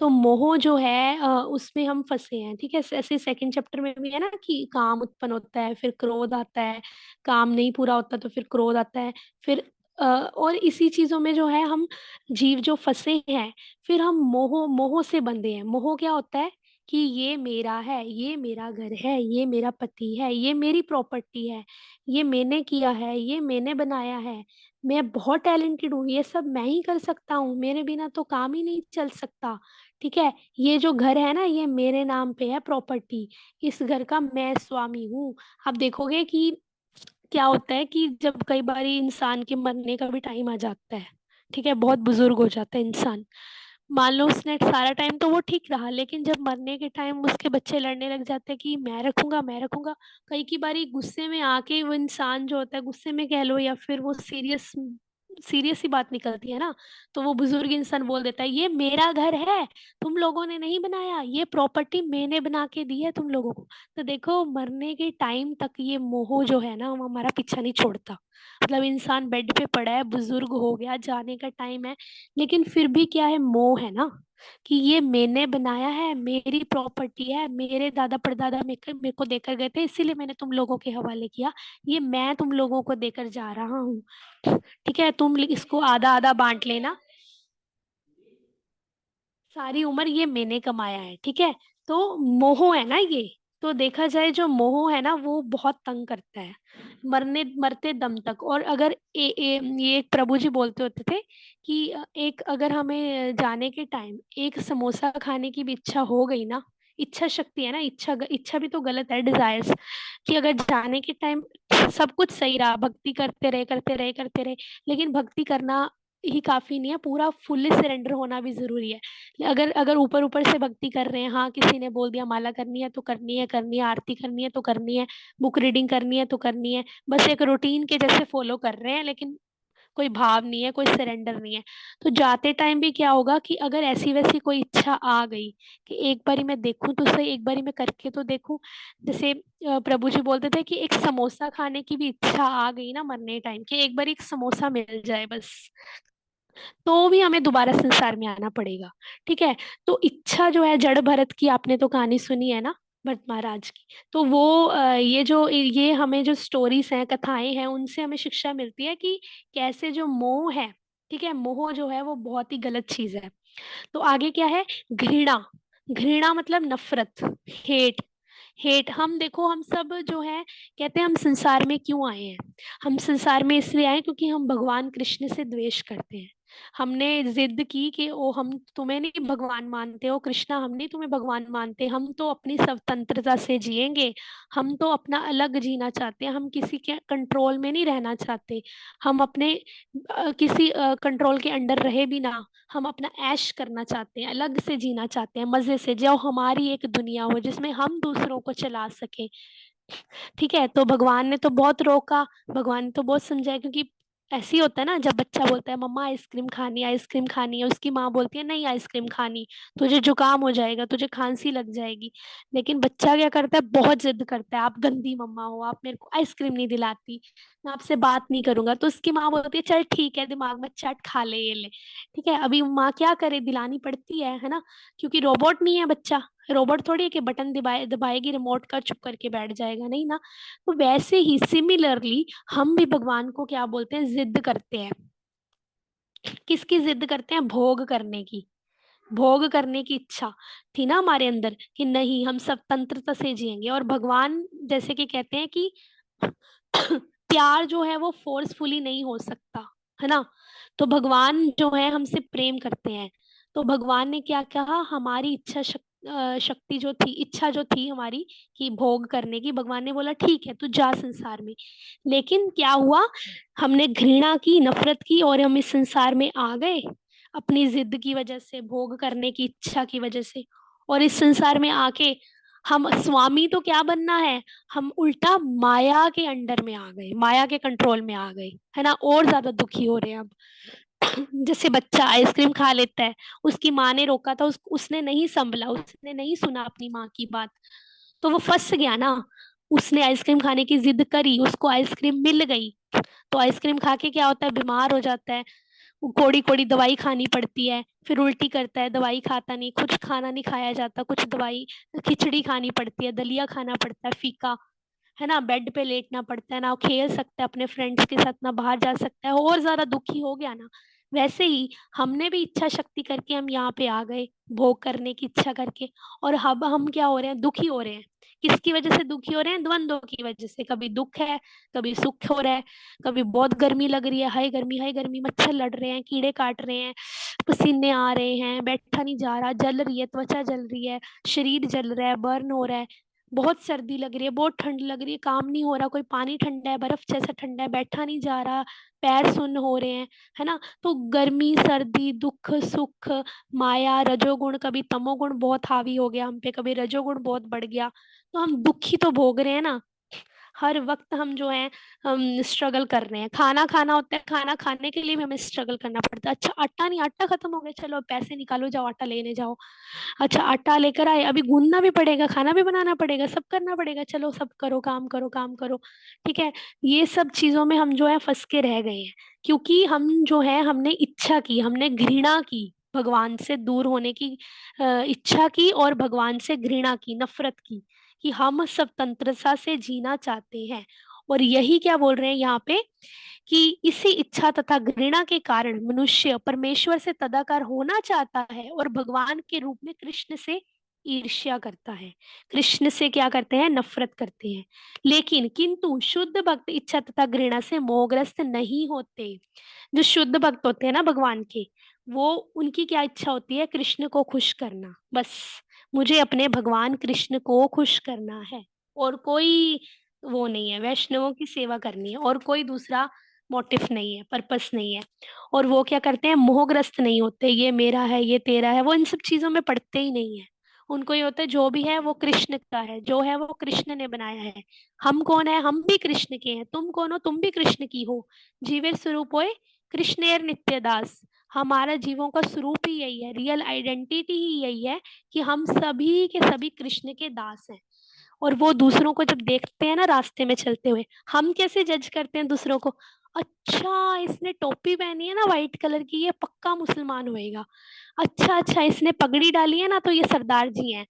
तो मोह जो है उसमें हम फँसे हैं, ठीक है? ऐसे सेकंड चैप्टर में भी है ना कि काम उत्पन्न होता है, फिर क्रोध आता है, काम नहीं पूरा होता तो फिर क्रोध आता है, फिर और इसी चीज़ों में जो है हम जीव जो फँसे हैं, फिर हम मोह मोह से बंधे हैं। मोह क्या होता है कि ये मेरा है, ये मेरा घर है, ये मेरा पति है, ये मेरी प्रॉपर्टी है, ये मैंने किया है, ये मैंने बनाया है, मैं बहुत टैलेंटेड हूँ, ये सब मैं ही कर सकता हूँ, मेरे बिना तो काम ही नहीं चल सकता। ठीक है, ये जो घर है ना, ये मेरे नाम पे है प्रॉपर्टी, इस घर का मैं स्वामी हूँ। आप देखोगे कि क्या होता है कि जब कई बार इंसान के मरने का भी टाइम आ जाता है, ठीक है, बहुत बुजुर्ग हो जाता है इंसान, मान लो उसने सारा टाइम तो वो ठीक रहा, लेकिन जब मरने के टाइम उसके बच्चे लड़ने लग जाते हैं कि मैं रखूंगा, कई की बारी गुस्से में आके वो इंसान जो होता है, गुस्से में कह लो या फिर वो सीरियस सीरियस ही बात निकलती है ना, तो वो बुजुर्ग इंसान बोल देता है ये मेरा घर है, तुम लोगों ने नहीं बनाया, ये प्रॉपर्टी मैंने बना के दी है तुम लोगों को। तो देखो मरने के टाइम तक ये मोह जो है ना, वो हमारा पीछा नहीं छोड़ता। मतलब इंसान बेड पे पड़ा है, बुजुर्ग हो गया, जाने का टाइम है, लेकिन फिर भी क्या है, मोह है ना, कि ये मैंने बनाया है, मेरी प्रॉपर्टी है, मेरे दादा परदादा मेरे को देकर गए थे, इसीलिए मैंने तुम लोगों के हवाले किया, ये मैं तुम लोगों को देकर जा रहा हूँ। ठीक है, तुम इसको आधा आधा बांट लेना, सारी उम्र ये मैंने कमाया है। ठीक है, तो मोह है ना ये, तो देखा जाए जो मोह है ना, वो बहुत तंग करता है मरने मरते दम तक। और अगर ये एक प्रभु जी बोलते होते थे कि एक अगर हमें जाने के टाइम एक समोसा खाने की भी इच्छा हो गई ना, इच्छा शक्ति है ना, इच्छा इच्छा भी तो गलत है, डिजायर्स, कि अगर जाने के टाइम सब कुछ सही रहा, भक्ति करते रहे, लेकिन भक्ति करना ही काफी नहीं है, पूरा फुल्ली सरेंडर होना भी जरूरी है। अगर अगर ऊपर ऊपर से भक्ति कर रहे हैं, हाँ किसी ने बोल दिया माला करनी है तो करनी है, आरती करनी है तो करनी है, बुक रीडिंग करनी है तो करनी है, बस एक रूटीन के जैसे फॉलो कर रहे हैं, लेकिन कोई भाव नहीं है, कोई सरेंडर नहीं है, तो जाते टाइम भी क्या होगा कि अगर ऐसी वैसी कोई इच्छा आ गई कि एक बारी मैं देखूं तो सही, एक बारी मैं करके तो देखूं, जैसे प्रभु जी बोलते थे कि एक समोसा खाने की भी इच्छा आ गई ना मरने टाइम, कि एक बार एक समोसा मिल जाए बस, तो भी हमें दोबारा संसार में आना पड़ेगा। ठीक है, तो इच्छा जो है, जड़ भरत की आपने तो कहानी सुनी है ना, भरत महाराज की, तो वो ये जो ये हमें जो स्टोरीज हैं, कथाएं हैं, उनसे हमें शिक्षा मिलती है कि कैसे जो मोह है, ठीक है, मोह जो है वो बहुत ही गलत चीज है। तो आगे क्या है, घृणा। घृणा मतलब नफरत, हेट। हेट, हम देखो हम सब जो है कहते हैं हम संसार में क्यों आए हैं, हम संसार में इसलिए आए क्योंकि हम भगवान कृष्ण से द्वेष करते हैं। हमने जिद की कि ओ हम तुम्हें नहीं भगवान मानते हो कृष्णा, हम नहीं तुम्हें भगवान मानते, हम तो अपनी स्वतंत्रता से जिएंगे, हम तो अपना अलग जीना चाहते हैं, हम किसी के कंट्रोल में नहीं रहना चाहते, हम अपने किसी कंट्रोल के अंडर रहे भी ना, हम अपना ऐश करना चाहते हैं, अलग से जीना चाहते हैं, मजे से, जो हमारी एक दुनिया हो जिसमें हम दूसरों को चला सके। ठीक है, तो भगवान ने तो बहुत रोका, भगवान ने तो बहुत समझाया, क्योंकि ऐसे ही होता है ना, जब बच्चा बोलता है मम्मा आइसक्रीम खानी है, उसकी माँ बोलती है नहीं आइसक्रीम खानी, तुझे जुकाम हो जाएगा, तुझे खांसी लग जाएगी, लेकिन बच्चा क्या करता है, बहुत जिद करता है, आप गंदी मम्मा हो, आप मेरे को आइसक्रीम नहीं दिलाती, मैं आपसे बात नहीं करूंगा, तो उसकी माँ बोलती है चल ठीक है, दिमाग में चट खा ले ये ले। ठीक है, अभी माँ क्या करे, दिलानी पड़ती है ना, क्योंकि रोबोट नहीं है बच्चा, रोबोट थोड़ी है कि बटन दबाएगी रिमोट का चुप करके बैठ जाएगा, नहीं ना। तो वैसे ही सिमिलरली हम भी भगवान को क्या बोलते हैं, जिद करते हैं। किसकी जिद करते हैं, भोग करने की, भोग करने की इच्छा थी ना हमारे अंदर कि नहीं हम स्वतंत्रता से जिएंगे, और भगवान जैसे कि कहते हैं कि प्यार जो है वो फोर्सफुली नहीं हो सकता, है ना, तो भगवान जो है हमसे प्रेम करते हैं, तो भगवान ने क्या कहा, हमारी शक्ति जो थी, इच्छा जो थी हमारी कि भोग करने की, भगवान ने बोला ठीक है तू जा संसार में, लेकिन क्या हुआ, हमने घृणा की, नफरत की, और हम इस संसार में आ गए अपनी जिद की वजह से, भोग करने की इच्छा की वजह से, और इस संसार में आके हम स्वामी तो क्या बनना है, हम उल्टा माया के अंडर में आ गए, माया के कंट्रोल में आ गए, है ना, और ज्यादा दुखी हो रहे हैं अब। जैसे बच्चा आइसक्रीम खा लेता है, उसकी माँ ने रोका था, उसने नहीं संभला, उसने नहीं सुना अपनी माँ की बात, तो वो फंस गया ना, उसने आइसक्रीम खाने की जिद करी, उसको आइसक्रीम मिल गई, तो आइसक्रीम खा के क्या होता है, बीमार हो जाता है, कोड़ी कोड़ी दवाई खानी पड़ती है, फिर उल्टी करता है, दवाई खाता नहीं, कुछ खाना नहीं खाया जाता, कुछ दवाई, खिचड़ी खानी पड़ती है, दलिया खाना पड़ता है फीका, है ना, बेड पे लेटना पड़ता है ना, खेल सकता है अपने फ्रेंड्स के साथ, ना बाहर जा सकता है, और ज्यादा दुखी हो गया ना, वैसे ही हमने भी इच्छा शक्ति करके हम यहाँ पे आ गए, भोग करने की इच्छा करके। और अब हम क्या हो रहे हैं, दुखी हो रहे हैं। किसकी वजह से दुखी हो रहे हैं? द्वंद्वों की वजह से। कभी दुख है, कभी सुख हो रहा है, कभी बहुत गर्मी लग रही है, हाय गर्मी, मच्छर लड़ रहे हैं, कीड़े काट रहे हैं, पसीने आ रहे हैं, बैठा नहीं जा रहा, जल रही है त्वचा, जल रही है, शरीर जल रहा है, बर्न हो रहा है, बहुत सर्दी लग रही है, बहुत ठंड लग रही है, काम नहीं हो रहा, कोई पानी ठंडा है, बर्फ जैसा ठंडा है, बैठा नहीं जा रहा, पैर सुन्न हो रहे हैं, है ना। तो गर्मी, सर्दी, दुख, सुख, माया, रजोगुण, कभी तमोगुण बहुत हावी हो गया हम पे, कभी रजोगुण बहुत बढ़ गया, तो हम दुखी तो भोग रहे हैं ना। हर वक्त हम जो है हम स्ट्रगल कर रहे हैं। खाना खाना होता है, खाना खाने के लिए भी हमें स्ट्रगल करना पड़ता है। अच्छा आटा नहीं, आटा खत्म हो गया, चलो अब पैसे निकालो, जाओ आटा लेने जाओ। अच्छा आटा लेकर आए, अभी गूंदना भी पड़ेगा, खाना भी बनाना पड़ेगा, सब करना पड़ेगा, चलो सब करो, काम करो, काम करो। ठीक है। ये सब चीजों में हम जो है फंस के रह गए हैं, क्योंकि हम जो है हमने इच्छा की, हमने घृणा की, भगवान से दूर होने की इच्छा की, और भगवान से घृणा की, नफरत की, कि हम स्वतंत्रता से जीना चाहते हैं। और यही क्या बोल रहे हैं यहाँ पे, कि इसी इच्छा तथा घृणा के कारण मनुष्य परमेश्वर से तदाकार होना चाहता है, और भगवान के रूप में कृष्ण से ईर्ष्या करता है, कृष्ण से क्या करते हैं, नफरत करते हैं। लेकिन किंतु शुद्ध भक्त इच्छा तथा घृणा से मोहग्रस्त नहीं होते। जो शुद्ध भक्त होते हैं ना भगवान के, वो, उनकी क्या इच्छा होती है, कृष्ण को खुश करना, बस। मुझे अपने भगवान कृष्ण को खुश करना है, और कोई वो नहीं है, वैष्णवों की सेवा करनी है, और कोई दूसरा मोटिव नहीं है, पर्पस नहीं है। और वो क्या करते हैं, मोहग्रस्त नहीं होते, ये मेरा है, ये तेरा है, वो इन सब चीजों में पड़ते ही नहीं है। उनको ये होता है जो भी है वो कृष्ण का है, जो है वो कृष्ण ने बनाया है। हम कौन है, हम भी कृष्ण के हैं, तुम कौन हो, तुम भी कृष्ण की हो। जीवेर स्वरूप होए कृष्णेर नित्य दास। हमारा जीवों का स्वरूप ही यही है, रियल आइडेंटिटी ही यही है, कि हम सभी के सभी कृष्ण के दास हैं। और वो दूसरों को जब देखते हैं ना रास्ते में चलते हुए, हम कैसे जज करते हैं दूसरों को, अच्छा इसने टोपी पहनी है ना व्हाइट कलर की, ये पक्का मुसलमान होएगा। अच्छा अच्छा इसने पगड़ी डाली है ना, तो ये सरदार जी हैं।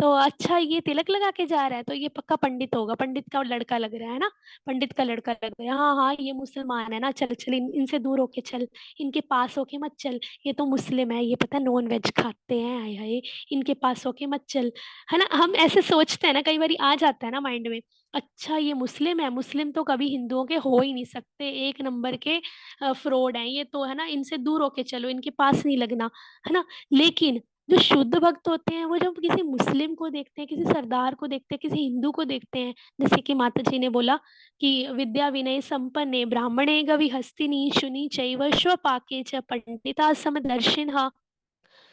तो अच्छा ये तिलक लगा के जा रहा है, तो ये पक्का पंडित होगा, पंडित का लड़का लग रहा है ना, पंडित का लड़का लग रहा है, हाँ हाँ ये मुसलमान है ना, चल चल इनसे दूर होके चल, इनके पास होके मत चल, ये तो मुस्लिम है, ये पता नॉन वेज खाते हैं, हाय हाय, इनके पास होके मत चल। है ना, हम ऐसे सोचते हैं ना, कई बार आ जाता है ना माइंड में। अच्छा ये मुस्लिम है, मुस्लिम तो कभी हिंदुओं के हो ही नहीं सकते, एक नंबर के फ्रॉड हैं ये तो, है ना, इनसे दूर होके चलो, इनके पास नहीं लगना, है ना। लेकिन जो शुद्ध भक्त होते हैं, वो जब किसी मुस्लिम को देखते हैं, किसी सरदार को देखते हैं, किसी हिंदू को देखते हैं, जैसे कि माता जी ने बोला कि विद्या विनय संपन्ने ब्राह्मणे गवि हस्तिनी शुनि चैव स्वपाके च पंडिता समदर्शिनः।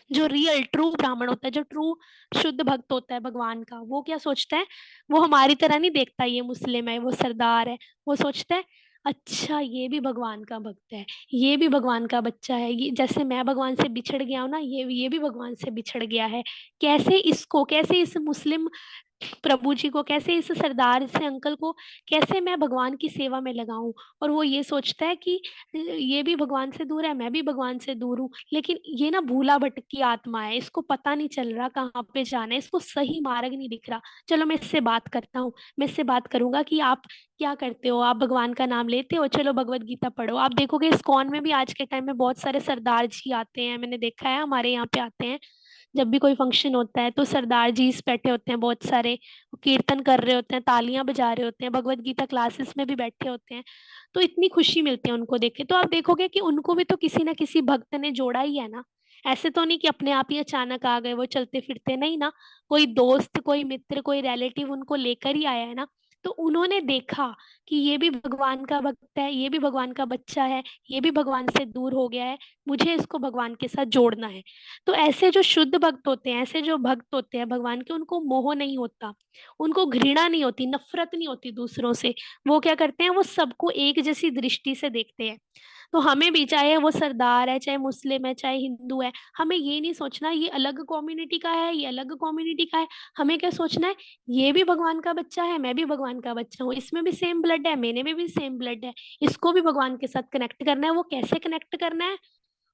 जो रियल ट्रू ब्राह्मण होता है, जो ट्रू शुद्ध भक्त होता है भगवान का, वो क्या सोचता है, वो हमारी तरह नहीं देखता ये मुस्लिम है, वो सरदार है। वो सोचता है अच्छा ये भी भगवान का भक्त है, ये भी भगवान का बच्चा है, ये जैसे मैं भगवान से बिछड़ गया हूं ना, ये भी भगवान से बिछड़ गया है। कैसे इसको, कैसे इस मुस्लिम प्रभु जी को, कैसे इस सरदार से अंकल को, कैसे मैं भगवान की सेवा में लगाऊं। और वो ये सोचता है कि ये भी भगवान से दूर है, मैं भी भगवान से दूर हूँ। लेकिन ये ना भूला भटकी आत्मा है, इसको पता नहीं चल रहा कहाँ पे जाना है, इसको सही मार्ग नहीं दिख रहा। चलो मैं इससे बात करता हूँ, मैं इससे बात करूंगा कि आप क्या करते हो, आप भगवान का नाम लेते हो, चलो भगवत गीता पढ़ो। आप देखोगे इस्कॉन में भी आज के टाइम में बहुत सारे सरदार जी आते हैं, मैंने देखा है हमारे यहाँ पे आते हैं। जब भी कोई फंक्शन होता है तो सरदार जी बैठे होते हैं बहुत सारे, वो कीर्तन कर रहे होते हैं, तालियां बजा रहे होते हैं, भगवत गीता क्लासेस में भी बैठे होते हैं। तो इतनी खुशी मिलती है उनको देख के। तो आप देखोगे कि उनको भी तो किसी ना किसी भक्त ने जोड़ा ही है ना। ऐसे तो नहीं कि अपने आप ही अचानक आ गए, वो चलते फिरते नहीं ना, कोई दोस्त, कोई मित्र, कोई रिलेटिव उनको लेकर ही आया है ना। तो उन्होंने देखा कि ये भी भगवान का भक्त है, ये भी भगवान का बच्चा है, ये भी भगवान से दूर हो गया है, मुझे इसको भगवान के साथ जोड़ना है। तो ऐसे जो शुद्ध भक्त होते हैं, ऐसे जो भक्त होते हैं भगवान के, उनको मोह नहीं होता, उनको घृणा नहीं होती, नफरत नहीं होती दूसरों से। वो क्या करते हैं, वो सबको एक जैसी दृष्टि से देखते हैं। तो हमें भी, चाहे वो सरदार है, चाहे मुस्लिम है, चाहे हिंदू है, हमें ये नहीं सोचना ये अलग कम्युनिटी का है, ये अलग कम्युनिटी का है। हमें क्या सोचना है, ये भी भगवान का बच्चा है, मैं भी भगवान का बच्चा हूँ, इसमें भी सेम ब्लड है, मेरे में भी सेम ब्लड है, इसको भी भगवान के साथ कनेक्ट करना है। वो कैसे कनेक्ट करना है,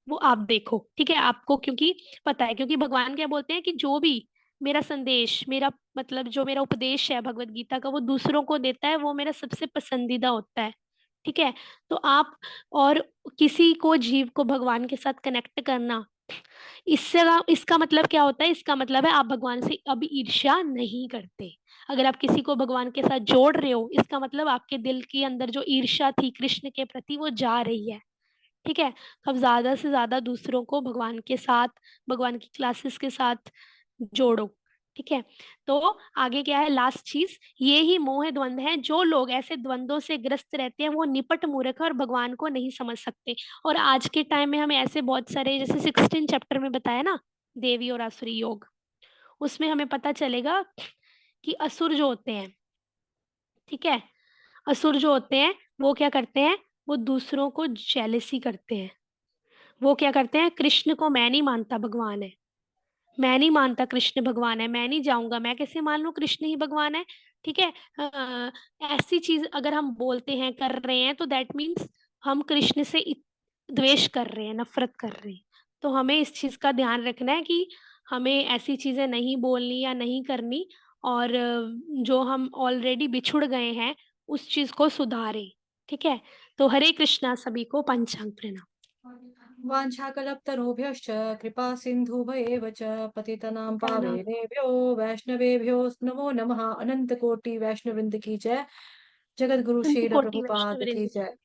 वो आप देखो, ठीक है आपको, क्योंकि पता है, क्योंकि भगवान क्या बोलते हैं कि जो भी मेरा संदेश, मेरा मतलब जो मेरा उपदेश है भगवत गीता का, वो दूसरों को देता है, वो मेरा सबसे पसंदीदा होता है। ठीक है? तो आप और किसी को जीव को भगवान के साथ कनेक्ट करना, इसका मतलब क्या होता है? इसका मतलब है आप भगवान से अब ईर्ष्या नहीं करते। अगर आप किसी को भगवान के साथ जोड़ रहे हो, इसका मतलब आपके दिल के अंदर जो ईर्ष्या थी कृष्ण के प्रति वो जा रही है। ठीक है? तो आप ज़्यादा से ज़्यादा दूसरों को भगवान के साथ, भगवान की क्लासेस के साथ जोड़ो। ठीक है? तो आगे क्या है लास्ट चीज़, ये ही मोह द्वंद है, जो लोग ऐसे द्वंद्वों से ग्रस्त रहते हैं वो निपट मूर्ख है और भगवान को नहीं समझ सकते। और आज के टाइम में हमें ऐसे बहुत सारे जैसे 16 चैप्टर में बताया ना, देवी और आसुरी योग, उसमें हमें पता चलेगा कि असुर जो होते हैं, ठीक है? असुर जो होते हैं, वो क्या करते हैं? वो दूसरों को जेलसी करते हैं। वो क्या करते हैं? कृष्ण को मैं नहीं मानता भगवान है, मैं नहीं मानता कृष्ण भगवान है, मैं नहीं जाऊँगा, मैं कैसे मान लूँ कृष्ण ही भगवान है, ठीक है? ऐसी चीज़ अगर हम बोलते हैं, कर रहे हैं, तो दैट मीन्स हम कृष्ण से द्वेष कर रहे हैं, नफ़रत कर रहे हैं। तो हमें इस चीज़ का ध्यान रखना है कि हमें ऐसी चीज़ें नहीं बोलनी या नहीं करनी, और जो हम ऑलरेडी बिछुड़ गए हैं, उस चीज़ को सुधारें, ठीक है? तो हरे कृष्णा, सभी को पंचांग प्रणाम। वाञ्छाकल्पतरुभ्यश्च कृपा सिन्धुभयेव च पतितनां प्रणाम। पावनेभ्यो वैष्णवेभ्यो नमो नमः। अनंत कोटि वैष्णववृंद की जय। जगत गुरु अनंत श्रील कोटि प्रभुपाद वैष्णव की वृंद जय।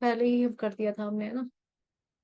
पहले ही कर दिया था हमने, है ना?